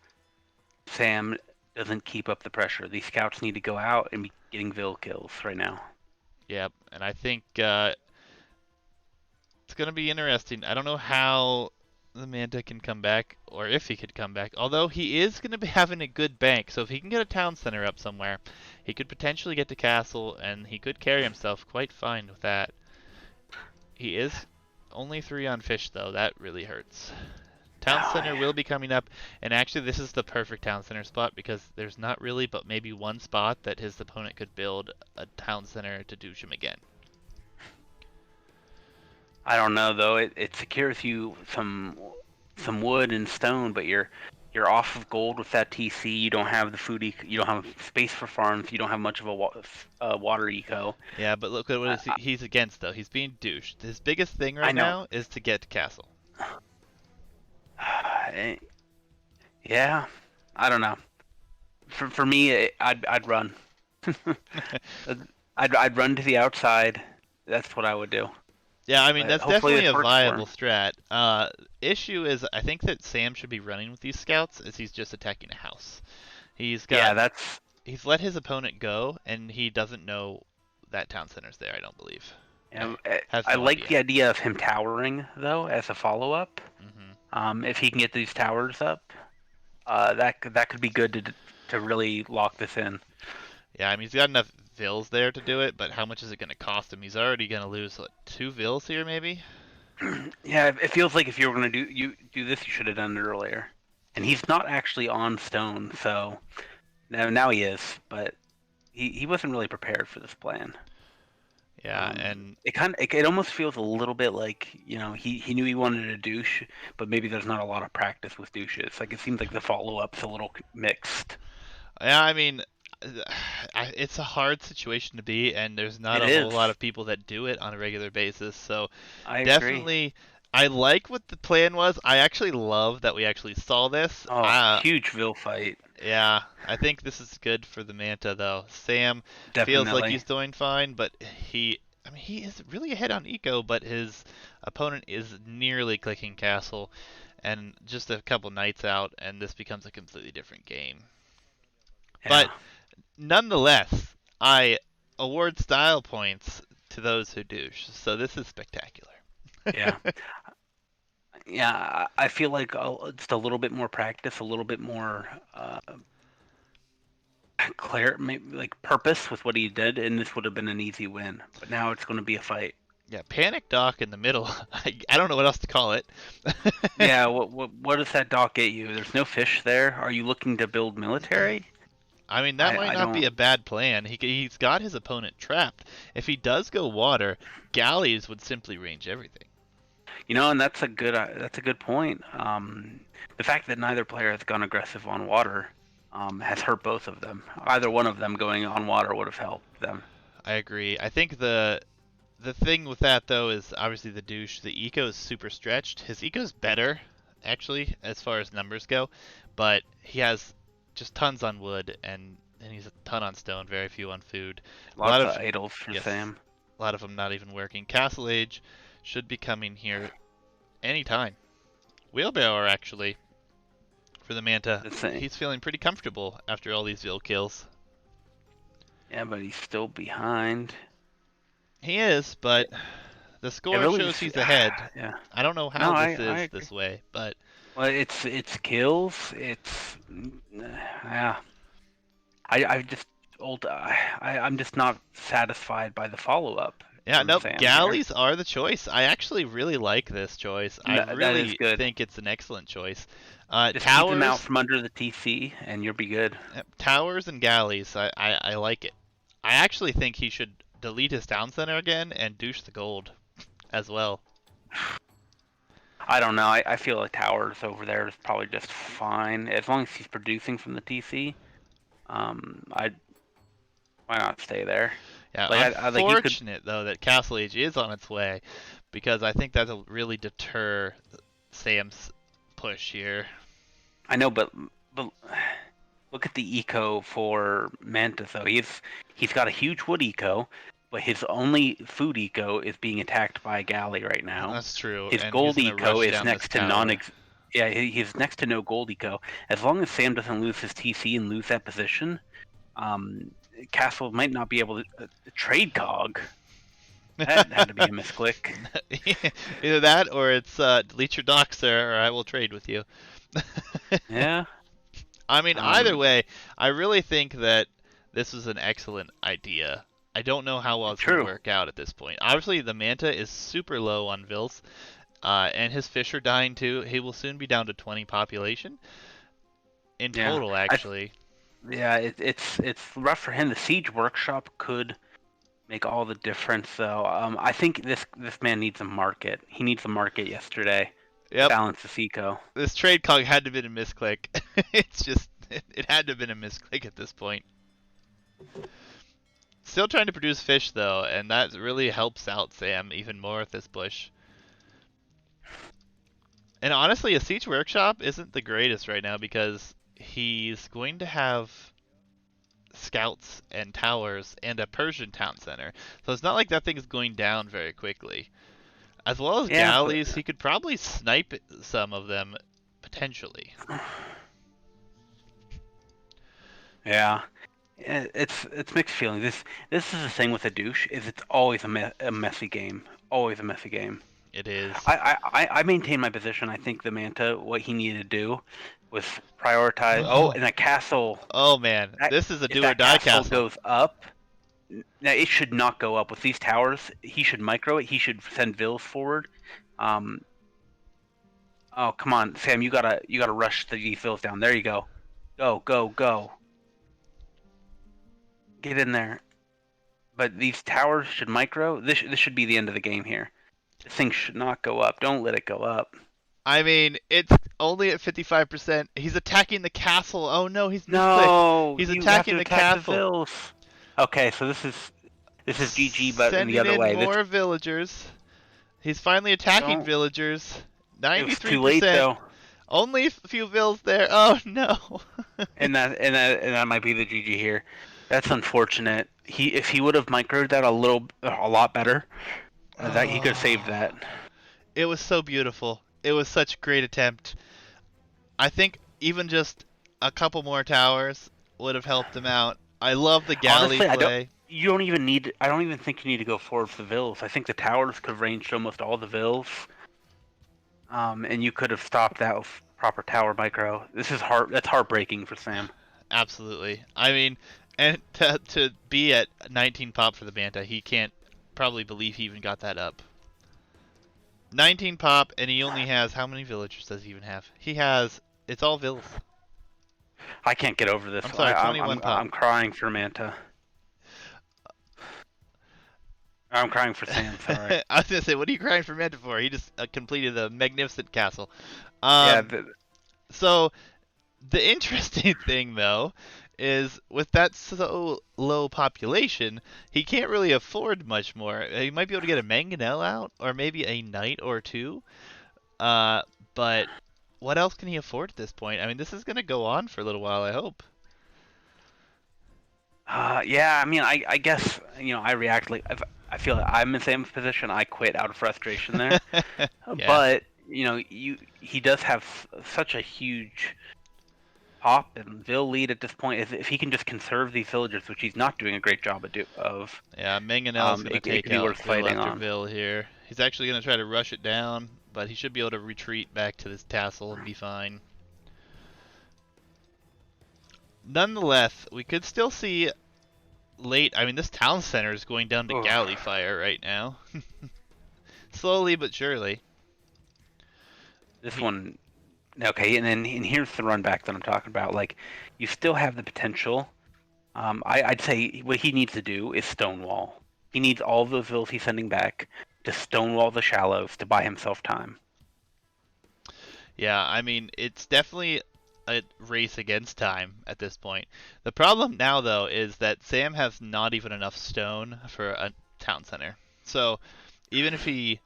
Sam doesn't keep up the pressure. These scouts need to go out and be getting Vil kills right now.
Yep, and I think it's going to be interesting. I don't know how the Manta can come back, or if he could come back. Although he is going to be having a good bank, so if he can get a town center up somewhere, he could potentially get to castle, and he could carry himself quite fine with that. He is only 3 on fish, though. That really hurts. Town center will be coming up, and actually this is the perfect town center spot because there's not really but maybe one spot that his opponent could build a town center to douche him again.
I don't know though. It secures you some wood and stone, but you're off of gold with that TC. You don't have the food. You don't have space for farms. You don't have much of a water eco.
Yeah, but look at what he's against though. He's being douched. His biggest thing
I
right
know.
now is to get to castle.
Yeah, I don't know. For me, I'd run. I'd run to the outside. That's what I would do.
Yeah, I mean
But
that's
hopefully
definitely
this
a
works for
viable
him.
strat. Issue is I think that Sam should be running with these scouts as he's just attacking a house. He's
Yeah,
got
that's.
he's let his opponent go and he doesn't know that town center's there, I don't believe.
Yeah,
Has
I
no
like
idea.
the idea of him towering though as a follow up.
Hmm.
If he can get these towers up, that could be good to really lock this in.
Yeah, I mean he's got enough vills there to do it, but how much is it going to cost him? He's already going to lose what, 2 vills here maybe.
Yeah, it feels like if you were going to do this, you should have done it earlier. And he's not actually on stone, so now he is, but he wasn't really prepared for this plan.
Yeah, and
It almost feels a little bit like he knew he wanted a douche, but maybe there's not a lot of practice with douches. Like it seems like the follow up's a little mixed.
yeah, I mean it's a hard situation to be, and there's not
It
a whole
is.
lot of people that do it on a regular basis. So
I agree.
definitely, I like what the plan was. I actually love that we actually saw this.
Oh, huge Vil fight.
Yeah, I think this is good for the Manta though. Sam feels like
Definitely.
he's doing fine, but I mean, he is really ahead on eco, but his opponent is nearly clicking castle, and just a couple knights out, and this becomes a completely different game.
Yeah.
But nonetheless, I award style points to those who douche. So this is spectacular.
Yeah. Yeah, I feel like just a little bit more practice, a little bit more clear, maybe like purpose with what he did, and this would have been an easy win. But now it's going to be a fight.
Yeah, panic dock in the middle. I don't know what else to call it.
Yeah, what does that dock get you? There's no fish there. Are you looking to build military?
I mean, that might
I
not be
don't.
a bad plan. He's got his opponent trapped. If he does go water, galleys would simply range everything.
And that's a good point. The fact that neither player has gone aggressive on water has hurt both of them. Either one of them going on water would have helped them.
I agree. I think the thing with that though is obviously the douche. The eco is super stretched. His eco's better, actually, as far as numbers go, but he has just tons on wood and he's a ton on stone, very few on food. A lot
Lots of
of
idols for
yes,
Sam.
a lot of them not even working. Castle Age should be coming here anytime. Wheelbarrow actually for the Manta.
The same.
He's feeling pretty comfortable after all these Vil kills.
Yeah, but he's still behind.
He is, but the
It
score
really
shows
is.
he's ahead.
Yeah.
I don't know
No,
how
I
this
I
is
agree.
this way, but
Well, it's kills. It's yeah. I just old. I'm just not satisfied by the follow up
yeah,
from
nope,
Sam here.
galleys are the choice. I actually really like this choice. I
No, that is
really
good.
think it's an excellent choice.
Just keep him out
Towers,
from under the TC, and you'll be good.
towers and galleys. I like it. I actually think he should delete his town center again and douche the gold as well.
I don't know. I feel like Towers over there is probably just fine as long as he's producing from the TC. I why not stay there?
Yeah,
Like I like you could.
unfortunate though that Castle Age is on its way, because I think that'll really deter Sam's push here.
I know, but look at the eco for Manta though. He's got a huge wood eco, but his only food eco is being attacked by a galley right now.
That's true,
His
and he's
gold
gonna
eco
rush
is
down this
next to
tower.
yeah, he's next to no gold eco. As long as Sam doesn't lose his TC and lose that position, um, Castle might not be able to trade cog. That had to be a misclick.
Either that or it's delete your dock, sir, or I will trade with you.
Yeah.
I mean, either
Um,
way, I really think that this is an excellent idea. I don't know how well it's going to
true.
work out at this point. Obviously, the Manta is super low on Vils, and his fish are dying too. He will soon be down to 20 population in
Yeah.
total,
I
actually.
yeah. It's rough for him. The siege workshop could make all the difference, though. I think this man needs a market. He needs a market yesterday to
Yep,
balance the eco.
this trade cog had to have been a misclick. It's just, it had to have been a misclick at this point. Still trying to produce fish though, and that really helps out Sam even more with this bush. And honestly, a siege workshop isn't the greatest right now because he's going to have scouts and towers and a Persian town center. So it's not like that thing is going down very quickly. As well as
Yeah, but
galleys, he could probably snipe some of them potentially.
yeah. It's mixed feelings. This is the thing with a douche is it's always a messy game. Always a messy game.
It is.
I maintain my position. I think the Manta, what he needed to do was prioritize. Oh,
Oh,
and a castle.
oh man,
That,
this is a
if
do or
that
die
castle
castle.
goes up, now it should not go up with these towers. He should micro it. He should send Vils forward. Um. Oh, come on, Sam. You gotta rush these Vils down. There you go. Go, go, go. Get in there. But these towers should micro. This should be the end of the game here. This thing should not go up. Don't let it go up.
I mean, it's only at 55%. He's attacking the castle. Oh no, he's misclicked.
No,
He's
you have
attacking
to
the
attack the
castle.
Vils. Okay, so this is GG, but in the
Sending
other
in
way.
more villagers. He's finally attacking
Don't.
villagers.
It was too late
93%.
though,
Only a few vills there. Oh no.
and that might be the GG here. That's unfortunate. If he would have microed that a lot better, that he could have saved
Oh,
that.
it was so beautiful. It was such a great attempt. I think even just a couple more towers would have helped him out. I love the galley
Honestly, I don't.
play.
You don't even need. I don't even think you need to go forward for the Vils. I think the towers could have ranged almost all the Vils, and you could have stopped that with proper tower micro. This is That's heartbreaking for Sam.
Absolutely. I mean, and to be at 19 pop for the Manta, he can't probably believe he even got that up. 19 pop, and he only has, how many villagers does he even have? He has, it's all vills.
I can't get over this.
I'm sorry, 21 pop.
I'm crying for Manta. I'm crying for Sam. Sorry.
I was gonna say, what are you crying for Manta for? He just completed a magnificent castle.
Yeah.
So the interesting thing though is with that so low population, he can't really afford much more. He might be able to get a mangonel out, or maybe a knight or two. Uh, but what else can he afford at this point? I mean, this is going to go on for a little while, I hope.
Yeah, I mean, I guess I react like I feel like I'm in the same position. I quit out of frustration there,
Yeah.
but he does have such a huge pop and Vil lead at this point. If he can just conserve these villagers, which he's not doing a great job of,
Yeah, Mangonel's going to
it
take
could be
out
worth
Vil
fighting
after
on.
Vil here. He's actually going to try to rush it down, but he should be able to retreat back to this tassel and be fine. Nonetheless, we could still see late. I mean, this town center is going down to
Ugh.
galley fire right now. Slowly but surely.
This
He,
one, okay, and here's the run back that I'm talking about. Like, you still have the potential. I'd say what he needs to do is stonewall. He needs all of those vills he's sending back to stonewall the shallows to buy himself time.
yeah, I mean, it's definitely a race against time at this point. The problem now, though, is that Sam has not even enough stone for a town center. So even if he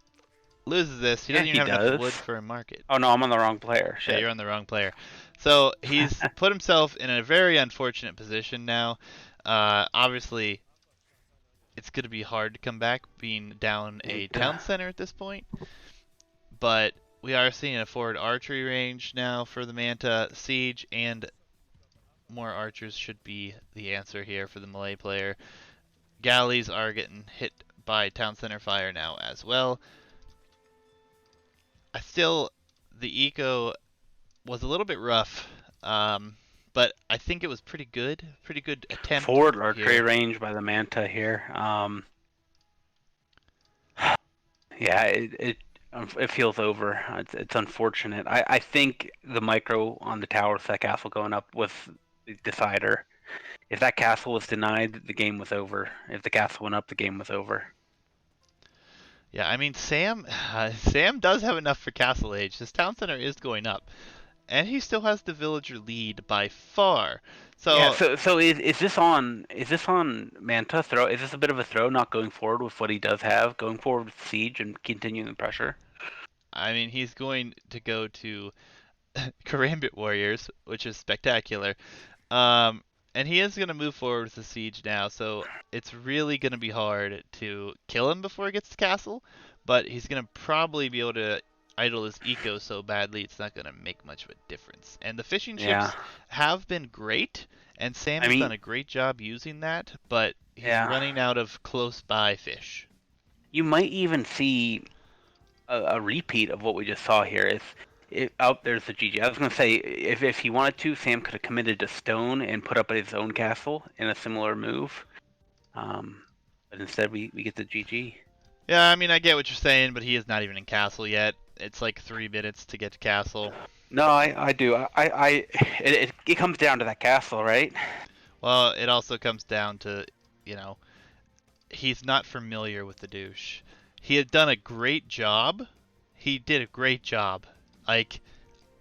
loses this, he
Yeah,
doesn't even
he
have enough
does.
wood for a market.
Oh no, I'm on the wrong player.
Yeah,
Shit.
you're on the wrong player. So he's put himself in a very unfortunate position now. Obviously, it's going to be hard to come back being down a town center at this point. But we are seeing a forward archery range now for the Manta. Siege and more archers should be the answer here for the Malay player. Galleys are getting hit by town center fire now as well. I still, the eco was a little bit rough, but I think it was pretty good. Pretty good attempt
Forward archery
here.
range by the Manta here. Yeah, it feels over. It's unfortunate. I think the micro on the tower with that castle going up was the decider. If that castle was denied, the game was over. If the castle went up, the game was over.
Yeah, I mean Sam does have enough for Castle Age. His town center is going up, and he still has the villager lead by far.
Yeah.
So
So is this on Manta throw? Is this a bit of a throw, not going forward with what he does have, going forward with siege and continuing the pressure?
I mean he's going to go to Karambit Warriors, which is spectacular. Um, and he is going to move forward with the siege now, so it's really going to be hard to kill him before he gets to castle. But he's going to probably be able to idle his eco so badly it's not going to make much of a difference. And the fishing
Yeah.
ships have been great, and Sam
I
has
mean,
done a great job using that, but he's
yeah.
running out of close by fish.
You might even see a repeat of what we just saw here. Oh, there's the GG. I was going to say, if he wanted to, Sam could have committed to stone and put up his own castle in a similar move. But instead, we get the GG.
Yeah, I mean, I get what you're saying, but he is not even in castle yet. It's like 3 minutes to get to castle.
No, I do. It comes down to that castle, right?
Well, it also comes down to, you know, he's not familiar with the douche. He had done a great job. He did a great job. Like,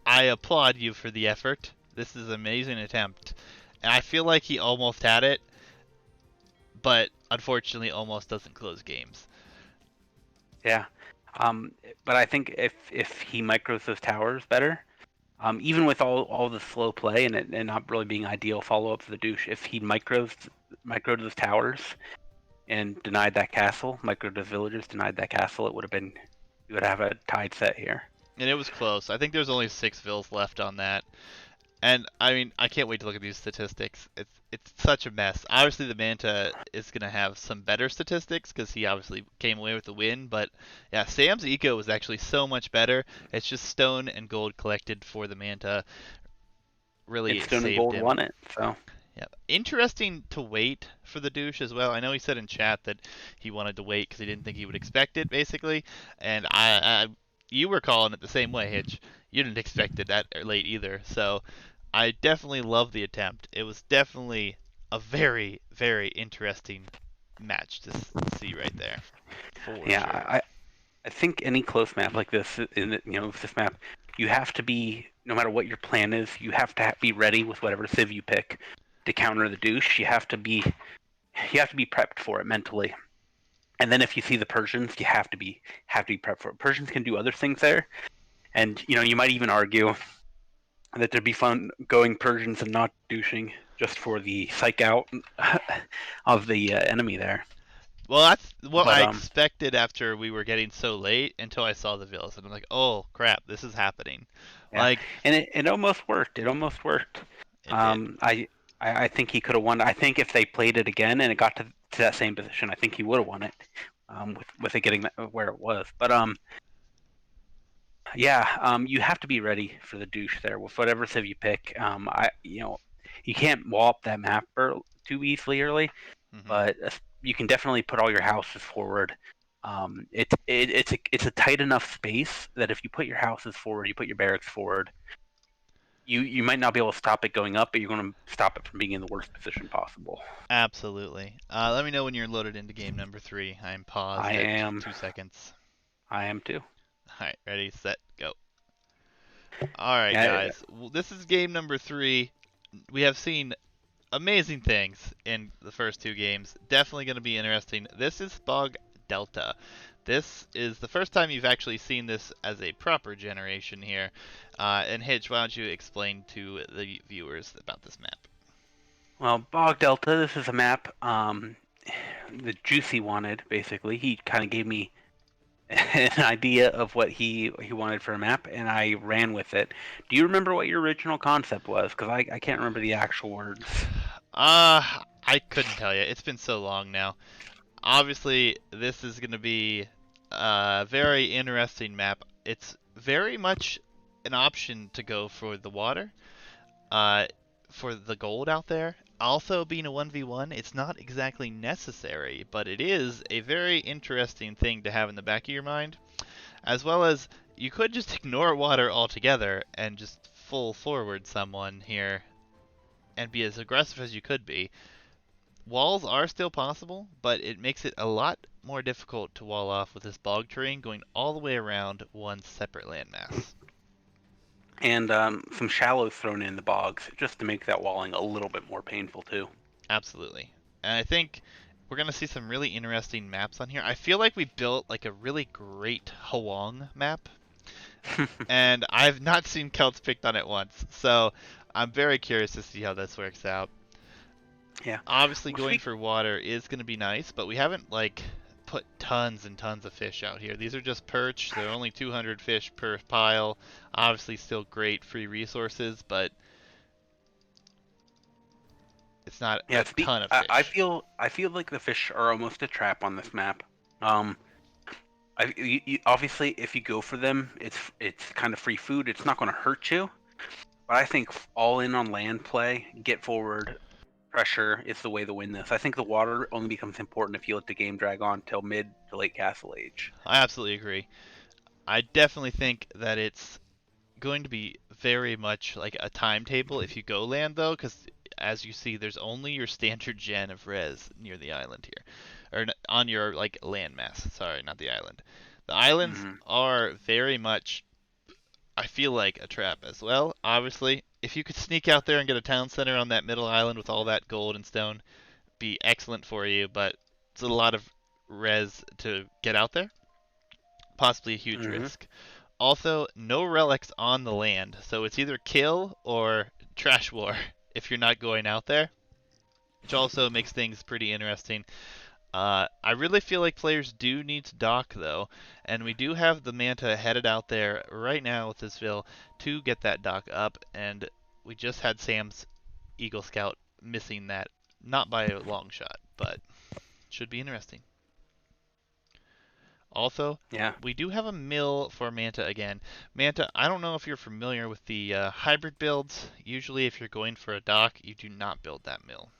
I applaud you for the effort. This is an amazing attempt. And I feel like he almost had it, but unfortunately almost doesn't close games.
Yeah. Um, but I think if he micros those towers better, even with all the slow play and not really being ideal follow up for the douche, if he microed those towers and denied that castle, microed those villagers, denied that castle, you would have a tied set here.
And it was close. I think there's only 6 vills left on that. And I mean, I can't wait to look at these statistics. It's such a mess. Obviously, the Manta is gonna have some better statistics because he obviously came away with the win. But yeah, Sam's eco was actually so much better. It's just stone and gold collected for the Manta really
It's stone and
saved
gold
him.
won it. So
Yeah, interesting to wait for the douche as well. I know he said in chat that he wanted to wait because he didn't think he would expect it, basically. And you were calling it the same way, Hitch. You didn't expect it that late either. So I definitely love the attempt. It was definitely a very, very interesting match to see right there, for
yeah,
sure.
I think any close map like this, with this map, you have to be, no matter what your plan is, you have to be ready with whatever civ you pick to counter the douche, you have to be prepped for it mentally. And then if you see the Persians, you have to be prepped for it. Persians can do other things there, and you might even argue that there'd be fun going Persians and not douching just for the psych out of the enemy there.
Well, that's what
But
I expected after we were getting so late until I saw the villas, and I'm like, oh crap, this is happening.
yeah,
Like
and it almost worked. It almost worked.
it did.
Um, I I think he could have won. I think if they played it again and it got to that same position, I think he would have won it. With it getting where it was. But yeah, you have to be ready for the douche there with whatever civ you pick. You can't wallop that map too easily early,
Hmm.
but you can definitely put all your houses forward. It's a tight enough space that if you put your houses forward, you put your barracks forward, you might not be able to stop it going up, but you're going to stop it from being in the worst position possible.
Absolutely. Let me know when you're loaded into game number 3. I'm
I
paused at
am,
2 seconds.
I am too.
All right, ready, set, go. All right,
Yeah,
guys. Well, this is game number 3. We have seen amazing things in the first 2 games. Definitely going to be interesting. This is Bog Delta. This is the first time you've actually seen this as a proper generation here. And Hitch, why don't you explain to the viewers about this map?
well, Bog Delta. This is a map. The Juicy wanted basically. He kind of gave me an idea of what he wanted for a map, and I ran with it. Do you remember what your original concept was? Because I can't remember the actual words.
I couldn't tell you. It's been so long now. Obviously, this is going to be a very interesting map. It's very much an option to go for the water, uh, for the gold out there. Also, being a 1v1, it's not exactly necessary, but it is a very interesting thing to have in the back of your mind. As well as, you could just ignore water altogether and just full forward someone here and be as aggressive as you could be. Walls are still possible, but it makes it a lot more difficult to wall off with this bog terrain going all the way around one separate landmass.
And some shallows thrown in the bogs just to make that walling a little bit more painful too.
Absolutely. And I think we're going to see some really interesting maps on here. I feel like we built like a really great Hwang map, and I've not seen Celts picked on it once. So I'm very curious to see how this works out.
Yeah.
Obviously,
Well,
going for water is going to be nice, but we haven't like put tons and tons of fish out here. These are just perch. There are only 200 fish per pile. Obviously, still great free resources, but it's not
yeah.
a ton of
I
fish.
feel like the fish are almost a trap on this map. Um, Obviously, if you go for them, it's kind of free food. It's not going to hurt you. But I think all in on land play, get forward, pressure is the way to win this. I think the water only becomes important if you let the game drag on till mid to late castle age.
I absolutely agree. I definitely think that it's going to be very much like a timetable if you go land though, because as you see, there's only your standard gen of res near the island here, or on your like landmass. Sorry, not the island. The islands
Mm-hmm.
are very much, I feel like, a trap as well. Obviously, if you could sneak out there and get a town center on that middle island with all that gold and stone, be excellent for you. But it's a lot of res to get out there, possibly a huge
Mm-hmm.
risk. Also, no relics on the land, so it's either kill or trash war if you're not going out there, which also makes things pretty interesting. I really feel like players do need to dock though, and we do have the Manta headed out there right now with this Vil to get that dock up, and we just had Sam's Eagle Scout missing that, not by a long shot, but should be interesting. Also,
Yeah.
we do have a mill for Manta again. Manta, I don't know if you're familiar with the hybrid builds. Usually, if you're going for a dock, you do not build that mill.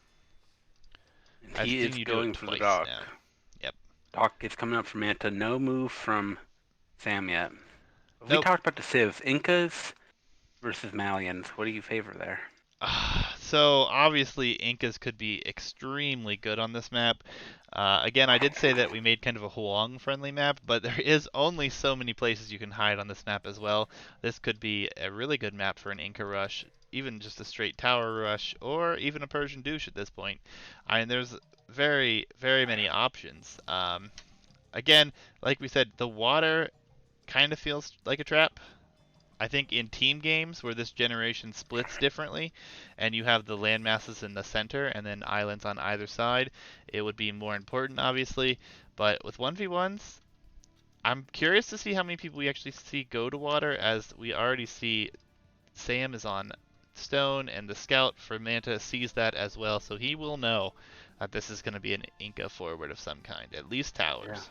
And
I've
he
seen
is
you do it
going for the
twice
dock.
now. Yep.
Dock is coming up for Manta. No move from Sam yet. We
Nope.
talked about the civs. Incas versus Malians. What do you favor there?
So obviously Incas could be extremely good on this map. Again, I did say that we made kind of a Huang friendly map, but there is only so many places you can hide on this map as well. This could be a really good map for an Inca rush. even just a straight tower rush, or even a Persian douche at this point. I mean, there's very, very many options. Again, like we said, the water kind of feels like a trap. I think in team games where this generation splits differently, and you have the land masses in the center and then islands on either side, it would be more important, obviously. But with 1v1s, I'm curious to see how many people we actually see go to water, as we already see Sam is on stone, and the scout for Manta sees that as well, so he will know that this is going to be an Inca forward of some kind, at least
Yeah.
towers.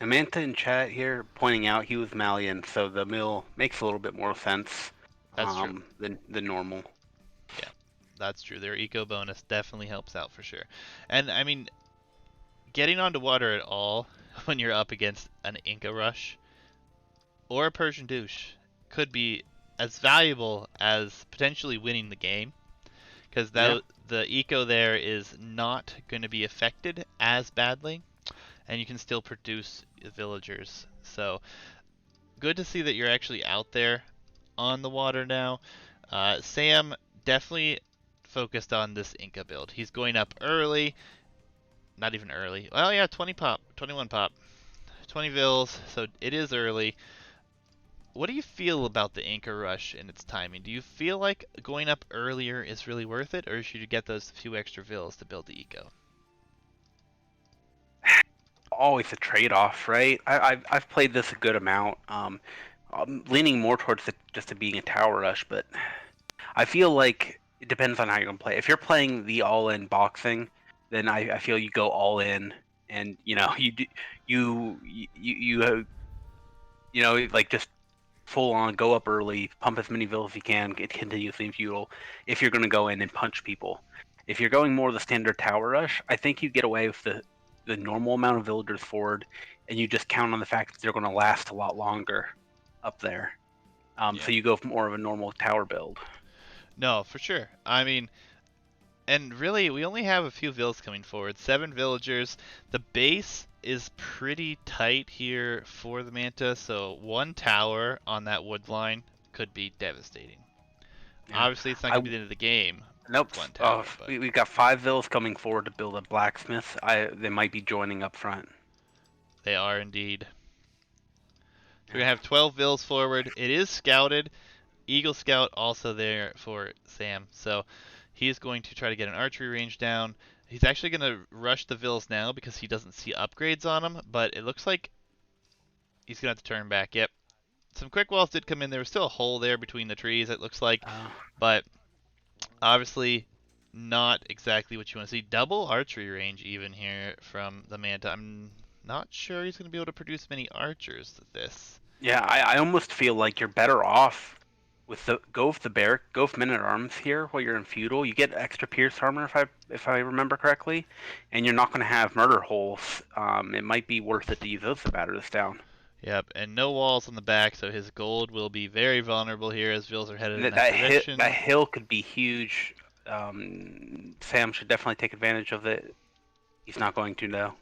Now, Manta in chat here pointing out he was Malian, so the mill makes a little bit more sense
That's true.
than normal.
Yeah, that's true. Their eco bonus definitely helps out for sure. And I mean, getting onto water at all when you're up against an Inca rush or a Persian douche could be as valuable as potentially winning the game, because
Yeah.
the eco there is not going to be affected as badly, and you can still produce villagers. So good to see that you're actually out there on the water now. Sam definitely focused on this Inca build. He's going up early, not even early. Well, yeah, 20 pop, 21 pop, 20 vills, so it is early. What do you feel about the Inca rush and its timing? Do you feel like going up earlier is really worth it, or should you get those few extra vills to build the eco?
Always a trade-off, right? I've played this a good amount. I'm leaning more towards just it being a tower rush, but I feel like it depends on how you're gonna play. If you're playing the all-in boxing, then I feel you go all in, and like just full on go up early, pump as many vills as you can, get continuously futile. If you're gonna go in and punch people, if you're going more the standard tower rush, I think you get away with the normal amount of villagers forward, and you just count on the fact that they're going to last a lot longer up there.
Yeah.
So you go for more of a normal tower build.
No, for sure. I mean, and really, we only have a few vills coming forward. 7 villagers. The base is pretty tight here for the Manta, so one tower on that wood line could be devastating.
Yeah.
Obviously, it's not going to be the end of the game.
Nope.
One tower, but
We've got 5 vills coming forward to build a blacksmith. They might be joining up front.
they are indeed. So we're going to have 12 vills forward. It is scouted. Eagle Scout also there for Sam. So he's going to try to get an archery range down. He's actually going to rush the vills now because he doesn't see upgrades on them, but it looks like he's going to have to turn back. Yep. Some quick walls did come in. There was still a hole there between the trees, it looks like, but obviously not exactly what you want to see. Double archery range even here from the Manta. I'm not sure he's going to be able to produce many archers with this.
Yeah, I almost feel like you're better off with go with the bear, go with men at arms here while you're in feudal. You get extra pierce armor if I remember correctly, and you're not going to have murder holes. It might be worth it to use those to batter this down.
Yep, and no walls on the back, so his gold will be very vulnerable here as Vills are headed in
That
direction.
that hill could be huge. Sam should definitely take advantage of it. He's not going to though.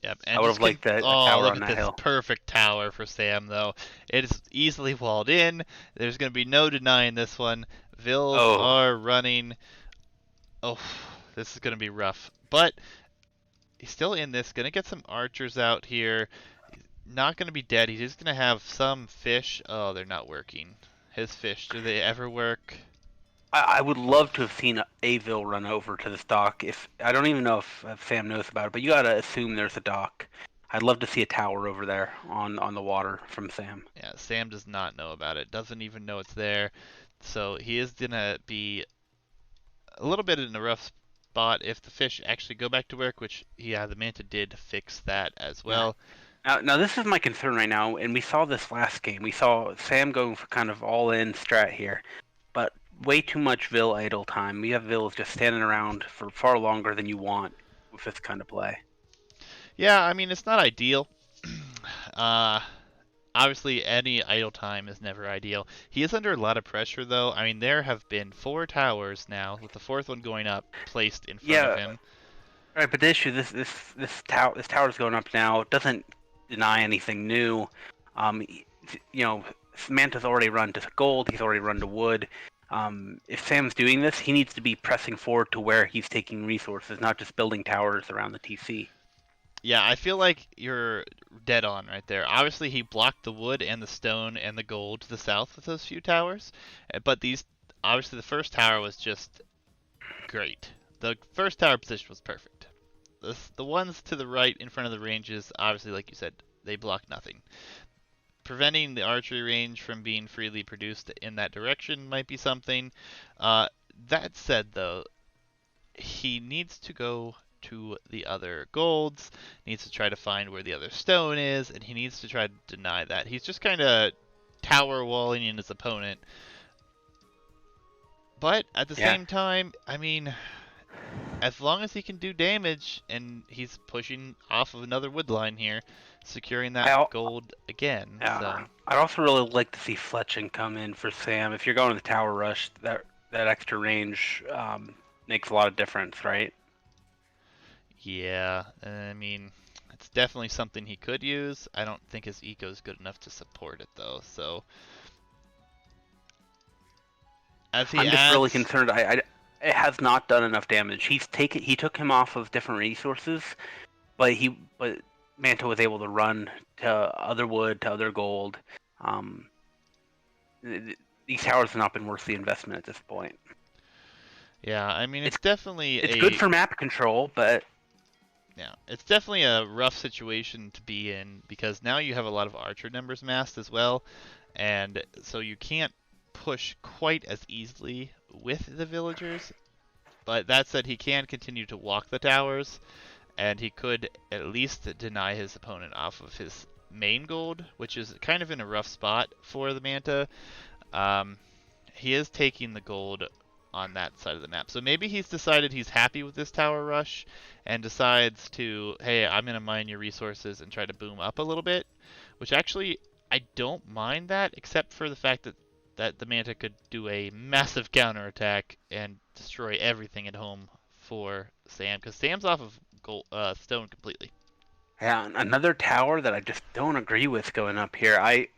Yep, and
I would have liked the tower
look
on
at
that
this
hill.
perfect tower for Sam, though. It is easily walled in. There's going to be no denying this one. Vills are running. Oh, this is going to be rough. But he's still in this. Going to get some archers out here. Not going to be dead. He's just going to have some fish. Oh, they're not working. His fish, do they ever work?
I would love to have seen a Vil run over to this dock. If I don't even know if Sam knows about it, but you gotta assume there's a dock. I'd love to see a tower over there on the water from Sam.
Yeah, Sam does not know about it. Doesn't even know it's there. So he is gonna be a little bit in a rough spot if the fish actually go back to work, which yeah, the Manta did fix that as well.
Now this is my concern right now, and we saw this last game. We saw Sam going for kind of all-in strat here, but way too much Vil idle time. We have Vils just standing around for far longer than you want with this kind of play.
Yeah, I mean it's not ideal. Obviously, any idle time is never ideal. He is under a lot of pressure, though. I mean, there have been 4 towers now, with the 4th one going up, placed in front of him.
Right, but the issue this tower's going up now. It doesn't deny anything new. Manta's already run to gold. He's already run to wood. If Sam's doing this, he needs to be pressing forward to where he's taking resources, not just building towers around the TC.
Yeah, I feel like you're dead on right there. Obviously, he blocked the wood and the stone and the gold to the south with those few towers, but these obviously the first tower was just great. The first tower position was perfect. The ones to the right in front of the ranges, obviously, like you said, they block nothing. Preventing the archery range from being freely produced in that direction might be something. Uh, that said, though, he needs to go to the other golds, needs to try to find where the other stone is, and he needs to try to deny that. He's just kind of tower walling in his opponent. But at the
Yeah,
same time, I mean, as long as he can do damage and he's pushing off of another wood line here, securing that
I
gold again. So
I'd also really like to see fletching come in for Sam. If you're going to the tower rush, that extra range makes a lot of difference, right?
yeah, I mean, it's definitely something he could use. I don't think his eco is good enough to support it though. So as he
I'm just really
adds,
concerned. It has not done enough damage. He took him off of different resources, but Manta was able to run to other wood, to other gold. Um, these towers have not been worth the investment at this point.
yeah, I mean,
It's
it's definitely
it's good
a
for map control, but
yeah, it's definitely a rough situation to be in because now you have a lot of archer numbers massed as well, and so you can't push quite as easily with the villagers. But that said, he can continue to walk the towers, and he could at least deny his opponent off of his main gold, which is kind of in a rough spot for the Manta. Um, he is taking the gold on that side of the map. So maybe he's decided he's happy with this tower rush and decides to, hey, I'm going to mine your resources and try to boom up a little bit, which actually I don't mind that, except for the fact that the Manta could do a massive counterattack and destroy everything at home for Sam, because Sam's off of stone completely.
yeah, another tower that I just don't agree with going up here. I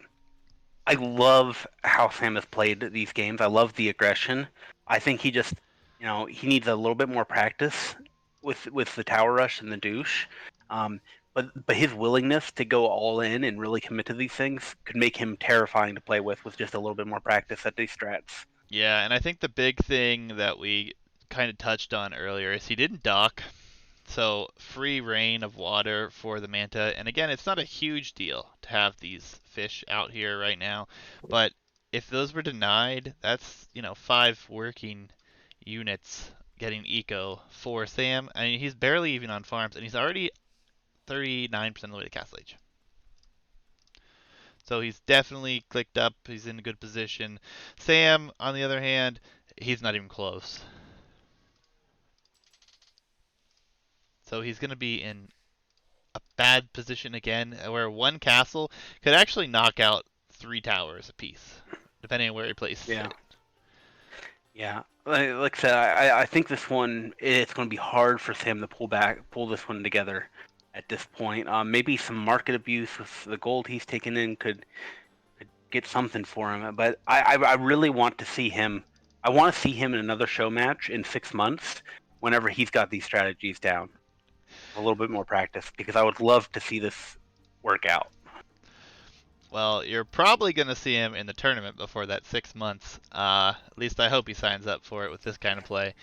love how Sam has played these games. I love the aggression. I think he just, he needs a little bit more practice with the tower rush and the douche. Um, but his willingness to go all in and really commit to these things could make him terrifying to play with just a little bit more practice at these strats.
Yeah, and I think the big thing that we kind of touched on earlier is he didn't dock. So free reign of water for the manta. And again, it's not a huge deal to have these fish out here right now, but if those were denied, that's, 5 working units getting eco for Sam. I mean, he's barely even on farms, and he's already 39% of the way to Castle Age. So he's definitely clicked up. He's in a good position. Sam, on the other hand, he's not even close. So he's going to be in a bad position again, where one castle could actually knock out 3 towers apiece, depending on where he places
Yeah,
it.
yeah. Like I said, I think this one it's going to be hard for Sam to pull this one together at this point. Maybe some market abuse with the gold he's taken in could get something for him. But I really want to see him. I want to see him in another show match in 6 months, whenever he's got these strategies down, a little bit more practice, because I would love to see this work out.
Well, you're probably going to see him in the tournament before that 6 months. At least I hope he signs up for it with this kind of play.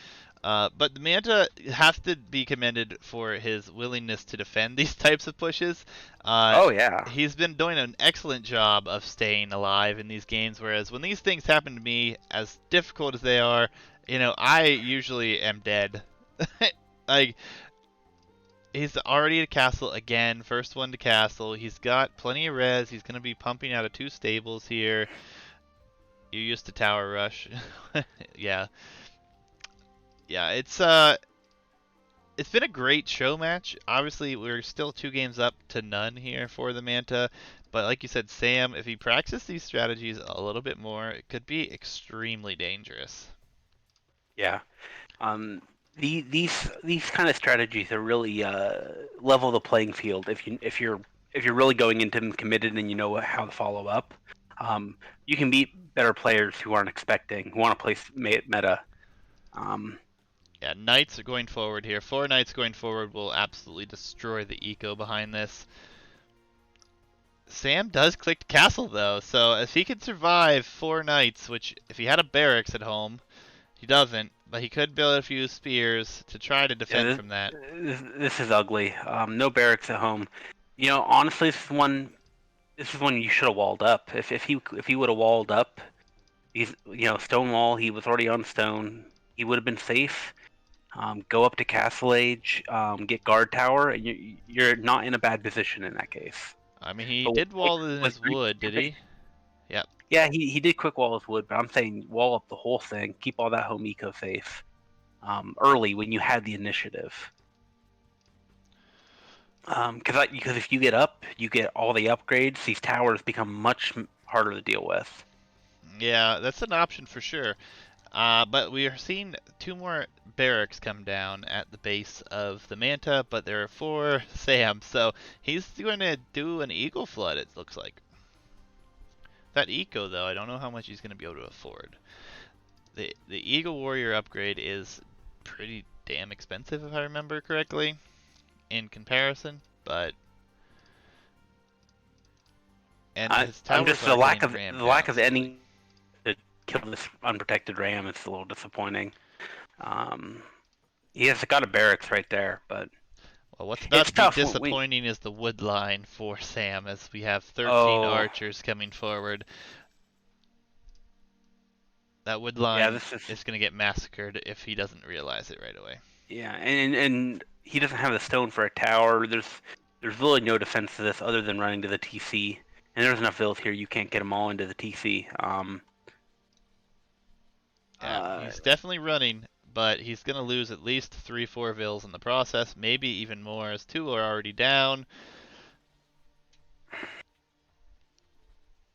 But the Manta has to be commended for his willingness to defend these types of pushes. Uh,
Oh yeah,
he's been doing an excellent job of staying alive in these games, whereas when these things happen to me, as difficult as they are, I usually am dead. Like, he's already at castle again, first one to castle. He's got plenty of res. He's going to be pumping out of 2 stables here. You're used to tower rush. Yeah. Yeah, it's been a great show match. Obviously, we're still 2 games up to none here for the Manta, but like you said, Sam, if he practices these strategies a little bit more, it could be extremely dangerous.
yeah. Um, these kind of strategies are really level the playing field if you're really going into them committed and you know how to follow up. You can beat better players who aren't expecting, who want to play meta.
Yeah, knights are going forward here. 4 knights going forward will absolutely destroy the eco behind this. Sam does click castle though, so if he can survive 4 knights, which if he had a barracks at home, he doesn't, but he could build a few spears to try to defend
Yeah,
from that.
this is ugly. No barracks at home. Honestly, this is one you should have walled up. If he would have walled up, he's stone wall. He was already on stone. He would have been safe. Go up to Castle Age, get guard tower, and you're not in a bad position in that case.
I mean, he
But
did wall in his wood, did he? Yep.
Yeah, he did quick wall his wood, but I'm saying wall up the whole thing. Keep all that home eco safe early when you had the initiative. Because if you get up, you get all the upgrades. These towers become much harder to deal with.
Yeah, that's an option for sure. But we are seeing 2 more barracks come down at the base of the Manta, but there are 4 Sam, so he's going to do an Eagle Flood, it looks like. That Eco, though, I don't know how much he's going to be able to afford. The Eagle Warrior upgrade is pretty damn expensive, if I remember correctly, in comparison, but... And his
I'm
towers
just
are getting rammed
the lack
down
of
slowly.
any to kill this unprotected ram is a little disappointing. He has got a barracks right there, but
Well, what's about
it's
to be
tough.
disappointing is the wood line for Sam, as we have 13
Oh,
archers coming forward. That wood
yeah,
line
this is
is going to get massacred if he doesn't realize it right away.
yeah, and he doesn't have the stone for a tower. There's really no defense to this other than running to the TC. And there's enough vills here you can't get them all into the TC.
Yeah, he's definitely running, but he's going to lose at least 3-4 vills in the process, maybe even more, as 2 are already down.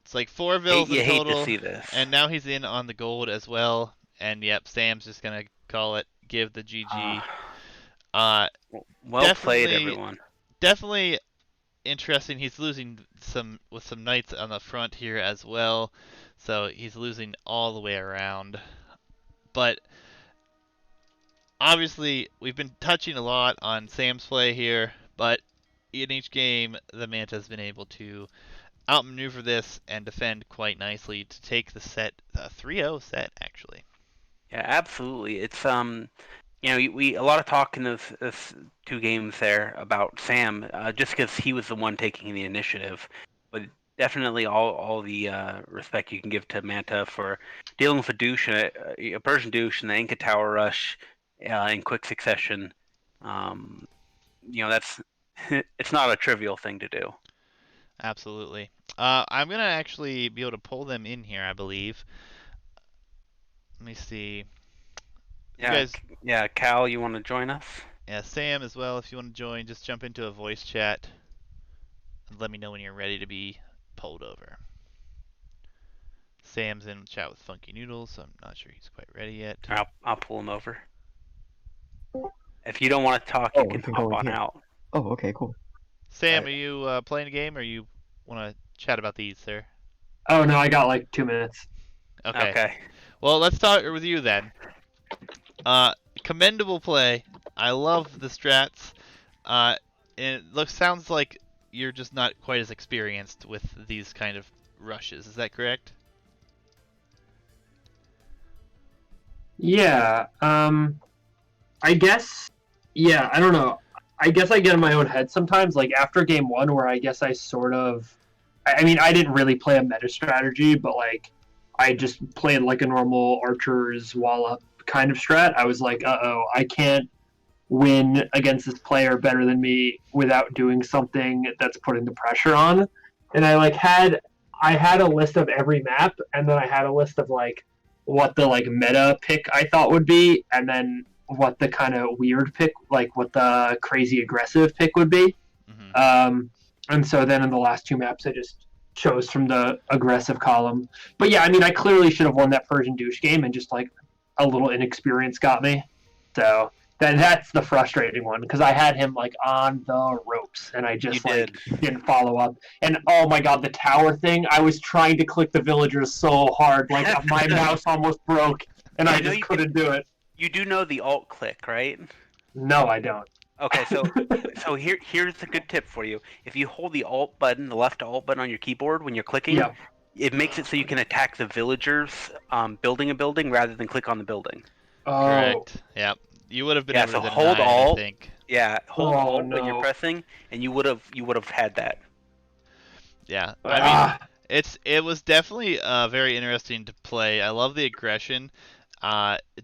It's like 4 vills in
you hate to
total,
see this.
and now he's in on the gold as well. And yep, Sam's just going to call it, give the GG.
Well played, everyone.
Definitely interesting. He's losing with some knights on the front here as well, so he's losing all the way around. But obviously, we've been touching a lot on Sam's play here, but in each game, the Manta has been able to outmaneuver this and defend quite nicely to take the set, the 3-0 set actually.
Yeah, absolutely. It's we a lot of talk in those 2 games there about Sam, just because he was the one taking the initiative, but definitely all the respect you can give to Manta for dealing with a douche, a Persian douche, and the Inca Tower rush in quick succession. That's it's not a trivial thing to do.
Absolutely. I'm gonna actually be able to pull them in here, I believe. Let me see.
Yeah,
You guys,
yeah, Cal, you want to join us?
yeah, Sam as well. If you want to join, just jump into a voice chat and let me know when you're ready to be pulled over. Sam's in chat with Funky Noodles, so I'm not sure he's quite ready yet.
I'll pull him over. If you don't want to talk, you can hop on out.
Oh, okay, cool.
Sam, are you playing a game, or you want to chat about these, sir?
Oh no, I got like 2 minutes.
Okay. Well, let's start with you then. Commendable play. I love the strats. And it sounds like you're just not quite as experienced with these kind of rushes. Is that correct?
Yeah. I guess. Yeah, I don't know. I guess I get in my own head sometimes. Like after game 1, where I guess I sort of. I mean, I didn't really play a meta strategy, but like, I just played like a normal archer's wall up kind of strat. I was like, I can't win against this player better than me without doing something that's putting the pressure on. And I had a list of every map, and then I had a list of like what the like meta pick I thought would be, and then what the kind of weird pick, like what the crazy aggressive pick would be.
Mm-hmm.
And so then in the last 2 maps, I just chose from the aggressive column. But yeah, I mean, I clearly should have won that Persian douche game, and just like a little inexperience got me. So That's the frustrating one because I had him like on the ropes and I
You
just
did.
like didn't follow up. And oh my god, the tower thing! I was trying to click the villagers so hard, like my mouse almost broke, and I
You know
just
you can.
couldn't do it.
You do know the alt click, right?
No, I don't.
Okay, so here's a good tip for you. If you hold the alt button, the left alt button on your keyboard when you're clicking,
Yeah.
it makes it so you can attack the villagers building a building rather than click on the building.
Oh.
Correct. Yeah. You would have been
Yeah,
able
so
to
hold
deny it, I
alt.
think.
Yeah, hold
Oh
alt when you're
no.
pressing, and you would have had that.
Yeah. I mean,
Ah.
it was definitely very interesting to play. I love the aggression.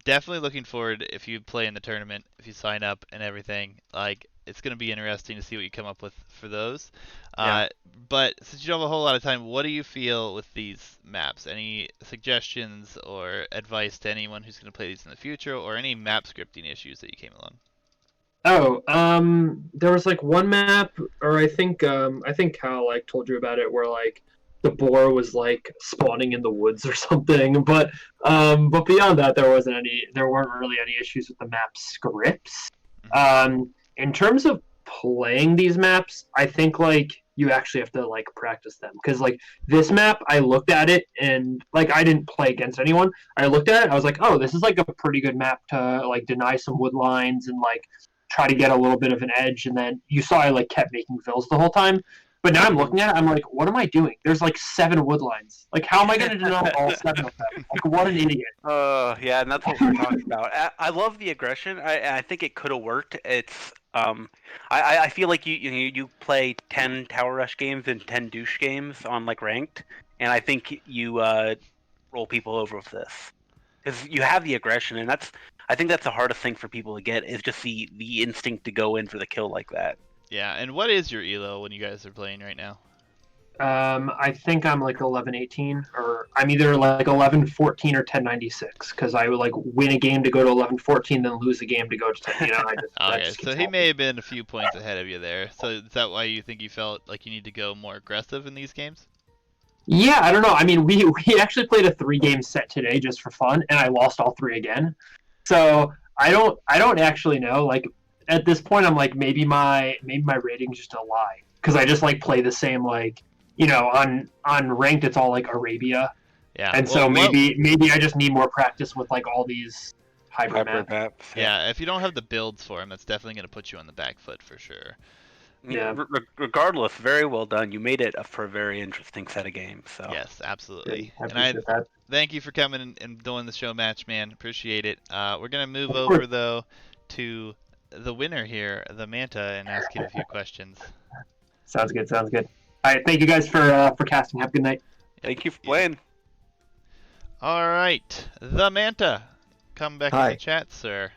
Definitely looking forward if you play in the tournament, if you sign up and everything. Like, it's going to be interesting to see what you come up with for those.
Yeah.
But since you don't have a whole lot of time, what do you feel with these maps? Any suggestions or advice to anyone who's going to play these in the future, or any map scripting issues that you came along?
Oh, there was like one map, or I think Cal like told you about it, where like the boar was like spawning in the woods or something. But beyond that, there weren't really any issues with the map scripts. In terms of playing these maps, I think like you actually have to like practice them because like this map, I looked at it and like I didn't play against anyone. I looked at it, I was like, oh, this is like a pretty good map to like deny some wood lines and like try to get a little bit of an edge. And then you saw I like kept making fills the whole time. But now I'm looking at it, I'm like, what am I doing? There's like 7 wood lines. Like, how am I going to deny all 7 of them? Like, what an idiot.
Yeah, and that's what we're talking about. I love the aggression. I think it could have worked. It's I feel like you play 10 Tower Rush games and 10 douche games on like ranked, and I think you roll people over with this because you have the aggression, and I think that's the hardest thing for people to get is just the instinct to go in for the kill like that.
Yeah, and what is your elo when you guys are playing right now?
I think I'm like 11-18, or I'm either like 11-14 or 10-96, because I would like win a game to go to 11-14, then lose a game to go to 10. You know,
Okay, so he may have been a few points ahead of you there. So is that why you think you felt like you need to go more aggressive in these games?
Yeah, I don't know. I mean, we actually played a 3-game set today just for fun, and I lost all 3 again. So I don't actually know. Like at this point, I'm like maybe my rating's just a lie because I just like play the same like on ranked it's all like Arabia,
Yeah.
and so maybe I just need more practice with like all these hybrid maps.
Yeah, if you don't have the builds for him, that's definitely going to put you on the back foot for sure.
Yeah.
Regardless, very well done. You made it for a very interesting set of games. So
Yes, absolutely.
I
And
appreciate that.
thank you for coming and doing the show match, man. Appreciate it. We're gonna move
Of
over
course.
though to the winner here, the Manta, and ask him a few questions.
Sounds good. All right, thank you guys for casting. Have a good night.
thank you for playing.
All right, the Manta, come back in
Hi.
the chat, sir.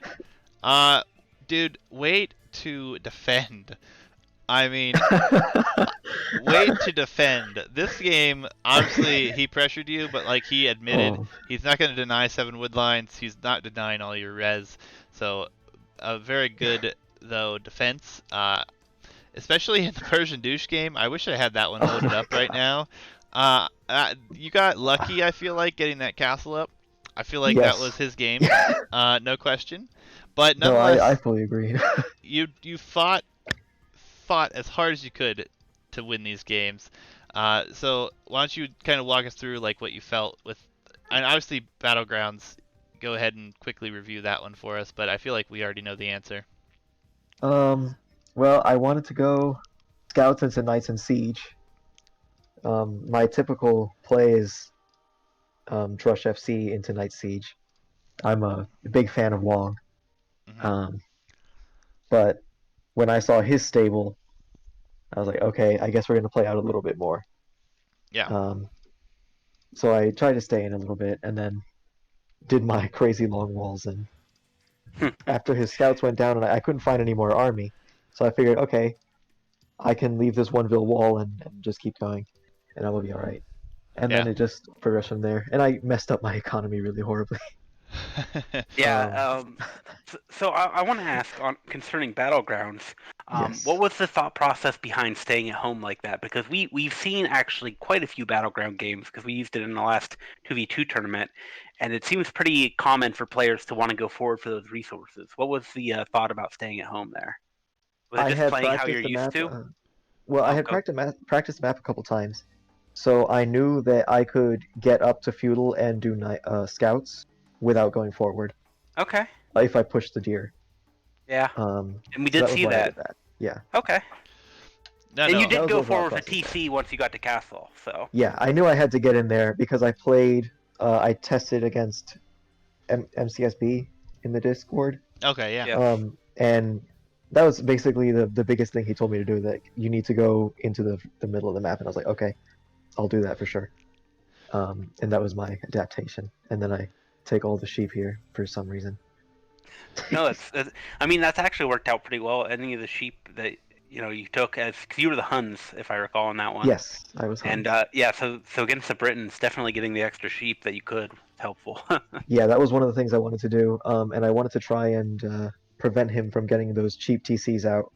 Dude, wait to defend. I mean, wait to defend. This game, obviously, he pressured you, but like he admitted,
Oh.
he's not going to deny 7 wood lines. He's not denying all your res. So, a very good, though, defense. Especially in the Persian douche game. I wish I had that one loaded up right now. You got lucky, I feel like, getting that castle up. I feel like that
Yes.
was his game, no question. But
No,
nonetheless,
I fully agree.
you fought as hard as you could to win these games. So why don't you kind of walk us through like what you felt with, and obviously Battlegrounds. Go ahead and quickly review that one for us. But I feel like we already know the answer.
Well, I wanted to go Scouts into Knights and Siege. My typical play is Drush FC into Night Siege. I'm a big fan of Wong.
Mhm.
But when I saw his stable, I was like, okay, I guess we're gonna play out a little bit more.
Yeah.
So I tried to stay in a little bit, and then did my crazy long walls. And after his scouts went down, and I couldn't find any more army, so I figured, okay, I can leave this Oneville wall and just keep going, and I will be all right. And then
Yeah.
it just progressed from there. And I messed up my economy really horribly.
Yeah. So I want to ask on concerning battlegrounds.
Yes.
What was the thought process behind staying at home like that? Because we've seen actually quite a few battleground games because we used it in the last 2v2 tournament, and it seems pretty common for players to want to go forward for those resources. What was the thought about staying at home there? Was it
I
just
had
playing how you're
practiced the
used
map.
to?
Well, I
Oh,
had
go.
practiced the map a couple times, so I knew that I could get up to feudal and do scouts without going forward
Okay.
if I pushed the deer.
Yeah. And we
So
did
that was
see
why I
that.
did that. Yeah,
Okay.
No,
And you
no.
that
did
was
go
the overall
forward for
process there.
TC once you got to castle. So.
Yeah, I knew I had to get in there because I played. I tested against MCSB in the Discord,
Okay, yeah.
Yes.
and that was basically the biggest thing he told me to do. That you need to go into the middle of the map, and I was like, okay, I'll do that for sure. And that was my adaptation. And then I take all the sheep here for some reason.
No, I mean, that's actually worked out pretty well. Any of the sheep that you took as because you were the Huns, if I recall, in that one.
Yes, I was
And
Huns.
yeah, so against the Britons, definitely getting the extra sheep that you could was helpful.
Yeah, that was one of the things I wanted to do. And I wanted to try and prevent him from getting those cheap TCs out.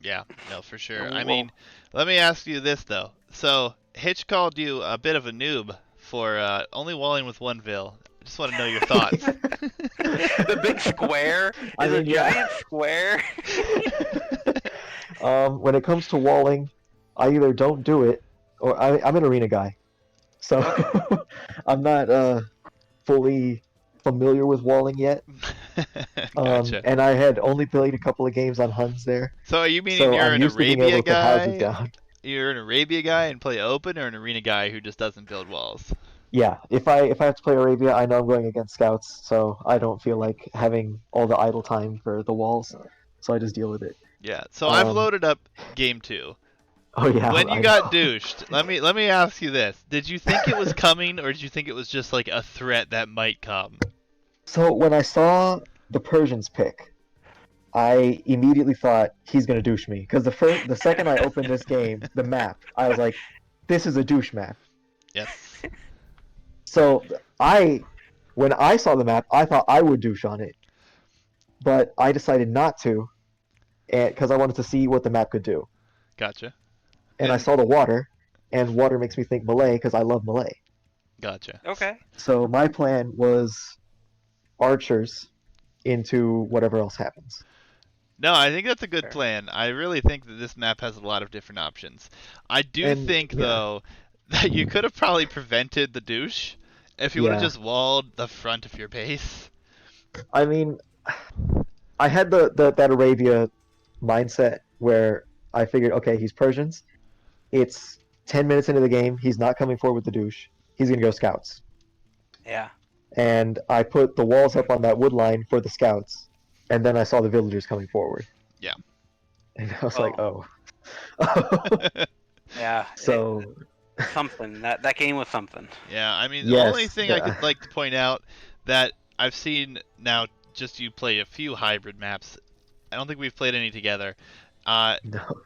Yeah, no, for sure. I
Well,
mean, let me ask you this though. So Hitch called you a bit of a noob for only walling with one Vil. I just want to know your thoughts.
the big square
I
is a
mean, yeah.
giant square.
When it comes to walling, I either don't do it or I'm an arena guy. So I'm not fully familiar with walling yet.
Gotcha.
And I had only played a couple of games on Huns there.
So are you meaning
So
you're
I'm
an
used to being able
Arabia
to put houses
guy?
down.
You're an Arabia guy and play open, or an arena guy who just doesn't build walls?
Yeah, if I have to play Arabia, I know I'm going against scouts, so I don't feel like having all the idle time for the walls, so I just deal with it.
Yeah. So I've
Um,
loaded up game 2.
oh yeah,
When you
I
got
know.
douched, let me ask you this: did you think it was coming, or did you think it was just like a threat that might come?
So when I saw the Persians pick, I immediately thought he's gonna douche me because the second I opened this game, the map, I was like, this is a douche map.
Yes.
So when I saw the map, I thought I would douche on it, but I decided not to, because I wanted to see what the map could do.
Gotcha.
And I
And
saw the water, and water makes me think Malay because I love Malay.
gotcha.
Okay.
So my plan was archers into whatever else happens.
No, I think that's a good
Fair.
plan. I really think that this map has a lot of different options. I do
And
think
yeah,
though that you could have probably prevented the douche if you would have
yeah.
just walled the front of your base.
I mean, I had that Arabia mindset where I figured, okay, he's Persians. It's 10 minutes into the game. He's not coming forward with the douche. He's gonna go scouts.
Yeah.
And I put the walls up on that wood line for the scouts, and then I saw the villagers coming forward.
Yeah.
And I was like, oh.
Yeah.
So
Something that game was something.
Yeah, I mean, the only
yes,
thing I could like to point out that I've seen now, just you play a few hybrid maps. I don't think we've played any together.
no,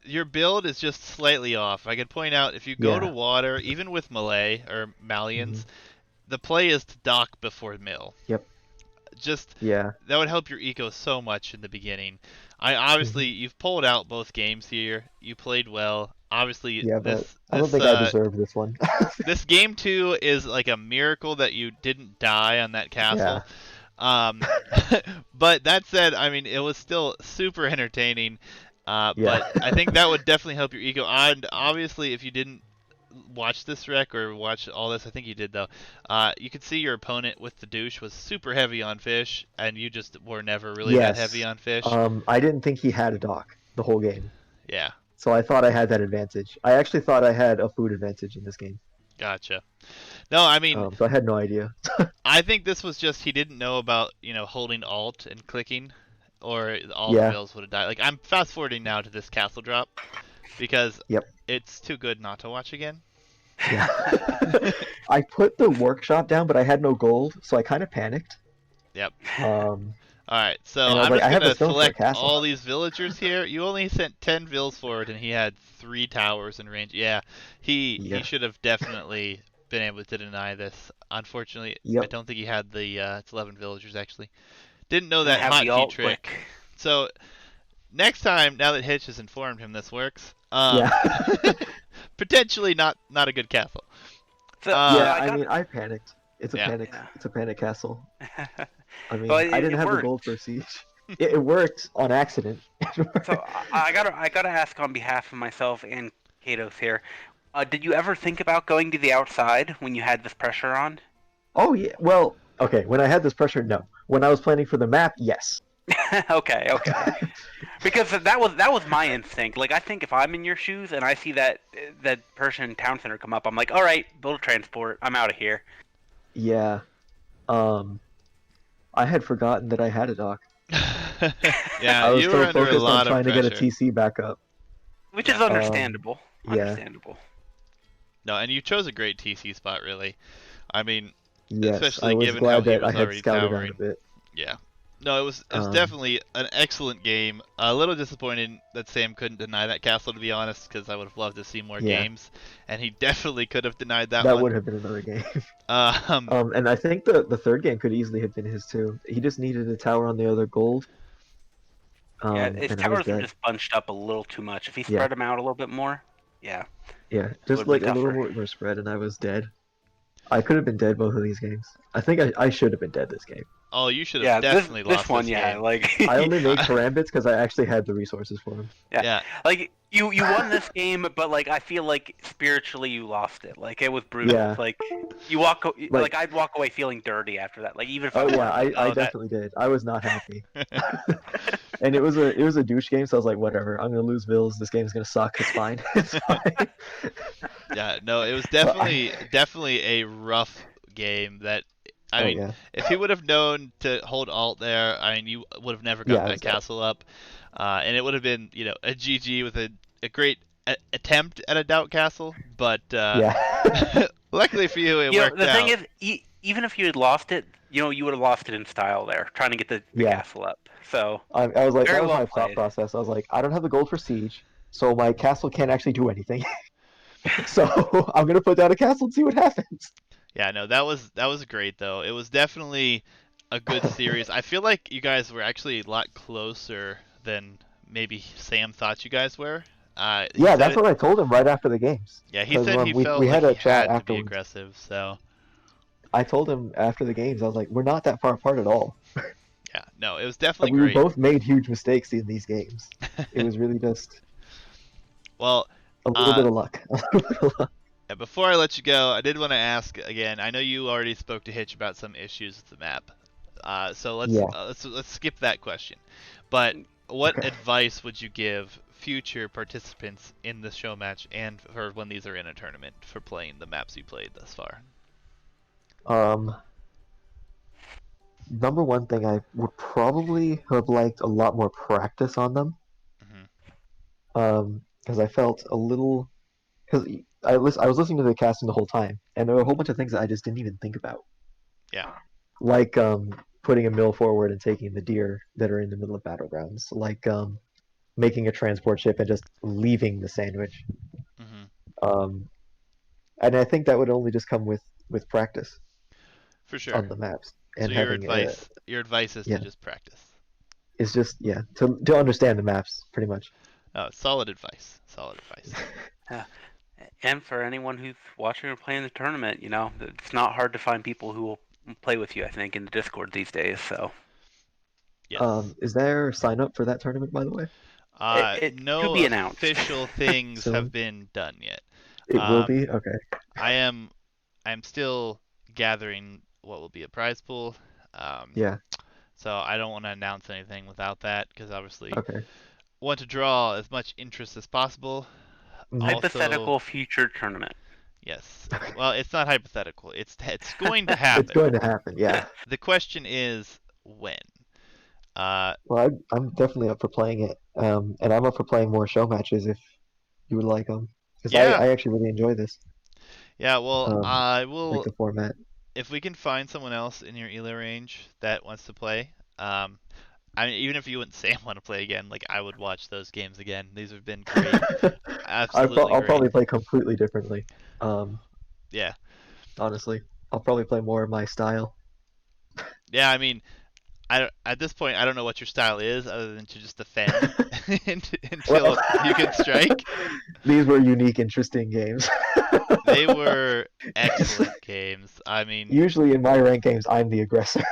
Your build is just slightly off. I could point out if you go to
yeah,
water, even with Malay or
hmm
Malians, the play is to dock before mill.
yep,
Just
yeah,
that would help your eco so much in the beginning. I
hmm
obviously you've pulled out both games here. You played well. Obviously
yeah,
this
but I don't
this
think I deserve this one.
this game 2 is like a miracle that you didn't die on that
Yeah,
castle. Um, but that said, I mean, it was still super entertaining.
yeah,
But I think that would definitely help your ego. And obviously, if you didn't watch this rec or watch all this, I think you did though. You could see your opponent with the douche was super heavy on fish, and you just were never really that heavy
yes.
on fish.
I didn't think he had a dock the whole game,
Yeah,
so I thought I had that advantage. I actually thought I had a food advantage in this game.
gotcha. No, I mean,
So I had no idea.
I think this was just he didn't know about holding Alt and clicking, or all the
Yeah,
bills would have died. Like I'm fast forwarding now to this castle drop because
yep,
it's too good not to watch again.
yeah. I put the workshop down, but I had no gold, so I kind of panicked.
Yep.
Um,
All right, so
and I was
I'm
like,
just
I have a
gonna
stone for a
select
castle.
all these villagers here. You only sent 10 vills forward, and he had 3 towers in range. Yeah, he
Yeah.
should have definitely been able to deny this. Unfortunately, I
Yep.
don't think he had the it's 11 villagers actually. Didn't know
And I
that
have the
hotkey
alt
trick.
click.
So next time, now that Hitch has informed him this works,
Yeah.
potentially not a good castle.
So
Yeah,
I
I
got
mean, I panicked. It's a
Yeah.
panic.
yeah.
It's a panic castle. I
Well,
mean, I didn't
it
have the
worked.
gold for siege. It worked on accident.
So I gotta ask on behalf of myself and Katos here. Did you ever think about going to the outside when you had this pressure on?
Oh yeah. Well, okay. When I had this pressure, no. When I was planning for the map, yes.
Okay. Because that was my instinct. Like I think if I'm in your shoes and I see that Persian town center come up, I'm like, all right, build a transport. I'm out of here.
Yeah. Um, I had forgotten that I had a dock.
Yeah,
I was
you were
so
under a
focused on
lot of
trying to get a
pressure.
TC back up.
Which
Yeah.
is understandable.
Yeah.
Understandable.
No, and you chose a great TC spot, really. I mean,
Yes, I
especially
was
given how
glad
he
that I
was
had
already
scouted out a
towering.
bit.
Yeah. No, it was
Um,
definitely an excellent game. A little disappointed that Sam couldn't deny that castle, to be honest, because I would have loved to see more
Yeah.
games, and he definitely could have denied that
That
one.
would have been another game.
Um,
And I think the third game could easily have been his too. He just needed a tower on the other gold.
Yeah, his
And I was
towers were
dead.
just bunched up a little too much. If he
Yeah.
spread them out a little bit more, yeah,
Yeah,
it
just
would be
like a little
tougher.
more spread, and I was dead. I could have been dead both of these games. I think I should have been dead this game.
oh, you should have
Yeah,
definitely
this
lost
one,
this
yeah,
game.
like
I only made
I-
karambits because I actually had the resources for them.
yeah.
like you won this game, but like I feel like spiritually you lost it. Like it was brutal.
Yeah.
Like you walk
Like-
I'd walk away feeling dirty after that. Like even if I
Oh
won,
yeah,
I'm like,
I
oh, that
definitely did. I was not happy. And it was a douche game, so I was like, whatever. I'm gonna lose bills. This game's gonna suck. It's fine. It's fine.
Yeah, no, it was
So
definitely a rough game that I
Oh
mean,
yeah.
if he would have known to hold alt there, I mean, you would have never
Yeah,
gotten
I
that
was dead.
castle up, and it would have been, a GG with a great attempt at a doubt castle. But
Yeah.
luckily for you, it
you know
worked
the
out.
thing is, even if you had lost it, you would have lost it in style there, trying to get the
Yeah.
castle up. So
I was like,
very
that was
well
my thought
played.
process. I was like, I don't have the gold for siege, so my castle can't actually do anything. So I'm gonna put down a castle and see what happens.
Yeah, no, that was great though. It was definitely a good series. I feel like you guys were actually a lot closer than maybe Sam thought you guys were. He
Yeah,
said
that's
it,
what I told him right after the games.
yeah, he
'Cause,
said he felt
we
like
had
he
a chat
had to be
afterwards.
aggressive. So
I told him after the games, I was like, we're not that far apart at all.
yeah, no, it was definitely
We
great.
both made huge mistakes in these games. It was really just
Well,
a little bit of luck. A little bit of luck.
before I let you go, I did want to ask again. I know you already spoke to Hitch about some issues with the map, so
Yeah.
let's skip that question. But what
Okay.
advice would you give future participants in the show match and for when these are in a tournament for playing the maps you played thus far?
Number one thing, I would probably have liked a lot more practice on them.
hmm
Because I felt a little. Because I was listening to the casting the whole time, and there were a whole bunch of things that I just didn't even think about.
Yeah.
Like putting a mill forward and taking the deer that are in the middle of battlegrounds. Like making a transport ship and just leaving the sandwich.
hmm
Um, and I think that would only just come with practice
For sure.
on the maps
So
and
your
having
advice is to
yeah,
just practice.
it's just yeah to understand the maps pretty much.
Oh, solid advice. Solid advice.
Yeah. And for anyone who's watching or playing the tournament, it's not hard to find people who will play with you. I think in the Discord these days. So
Yes.
Is there sign up for that tournament, by the way?
it to
No
be announced.
official things have
Soon?
been done yet.
It will
Um,
be? Okay.
I'm still gathering what will be a prize pool.
Yeah,
So I don't want to announce anything without that because obviously
okay.
want to draw as much interest as possible.
Mhm.
Also,
Hypothetical future tournament.
yes. Well, it's not hypothetical. It's going to
It's
happen.
going to happen, yeah.
The question is when.
Well, I'm definitely up for playing it. And I'm up for playing more show matches if you would like them. Because
Yeah.
I actually really enjoy this,
Yeah, well, I
like
will
the format.
if we can find someone else in your ELA range that wants to play. I mean, even if you and Sam want to play again, like I would watch those games again. These have been great. Absolutely
I'll
great.
probably play completely differently,
Yeah.
honestly. I'll probably play more of my style.
Yeah, I mean, at this point, I don't know what your style is other than to just defend
Well,
until you can strike.
these were unique, interesting games.
They were excellent games. I mean,
Usually in my rank games, I'm the aggressor.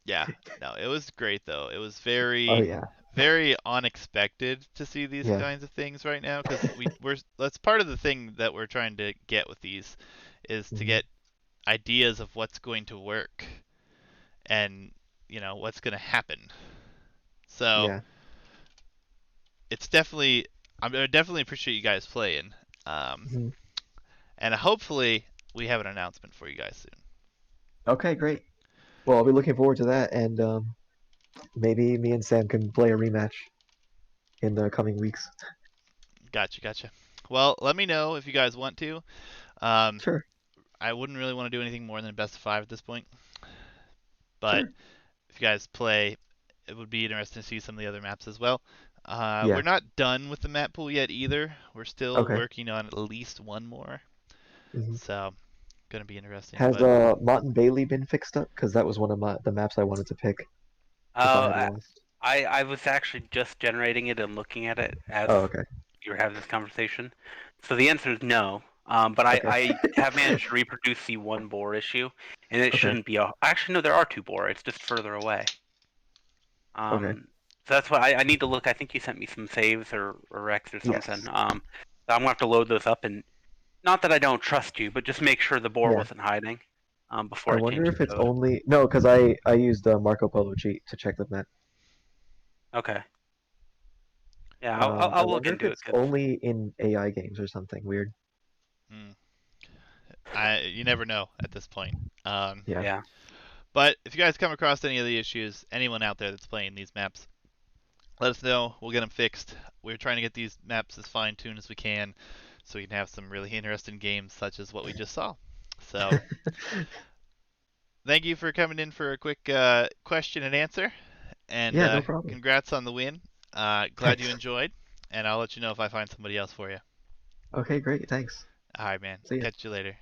yeah, no, it was great though. It was
Oh
very,
yeah,
very unexpected to see these
yeah.
kinds of things right now because we're that's part of the thing that we're trying to get with these is to
Mhm.
get ideas of what's going to work and what's going to happen. So
Yeah.
it's definitely I definitely appreciate you guys playing, um,
Mhm.
and hopefully we have an announcement for you guys soon.
Okay, great. Well, I'll be looking forward to that, and maybe me and Sam can play a rematch in the coming weeks.
Gotcha, gotcha. Well, let me know if you guys want to. Um,
Sure,
I wouldn't really want to do anything more than a best of 5 at this point, but
sure.
if you guys play, it would be interesting to see some of the other maps as well. We're
Yeah.
not done with the map pool yet either. We're still
Okay.
working on at least one more,
Hmm.
so gonna be interesting.
Has
But
Mont and Bailey been fixed up? Because that was one of the maps I wanted to pick if I
Oh,
had lost.
I was actually just generating it and looking at it as
Oh, okay.
you were having this conversation. So the answer is no. But
Okay.
I have managed to reproduce the one bore issue, and it
Okay.
shouldn't be a. Actually, no, there are two bore. It's just further away.
Okay.
So that's why I need to look. I think you sent me some saves or recs or something.
Yes.
So I'm gonna have to load those up, and not that I don't trust you, but just make sure the bore
Yeah.
wasn't hiding.
I
Before I
wonder
change
if
the
it's
code.
only no, because I used the Marco Polo cheat to check the map.
Okay. Yeah,
I
I'll look
wonder if
into it
it's
because
only in AI games or something weird.
mm, you never know at this point.
Yeah.
yeah.
But if you guys come across any of the issues, anyone out there that's playing these maps, let us know. We'll get them fixed. We're trying to get these maps as fine tuned as we can so we can have some really interesting games such as what we just saw. So, thank you for coming in for a quick question and answer. And
Yeah, no problem.
congrats on the win. Glad you
Thanks.
enjoyed. And I'll let you know if I find somebody else for you.
Okay, great. Thanks.
All right, man.
See ya.
Catch you later.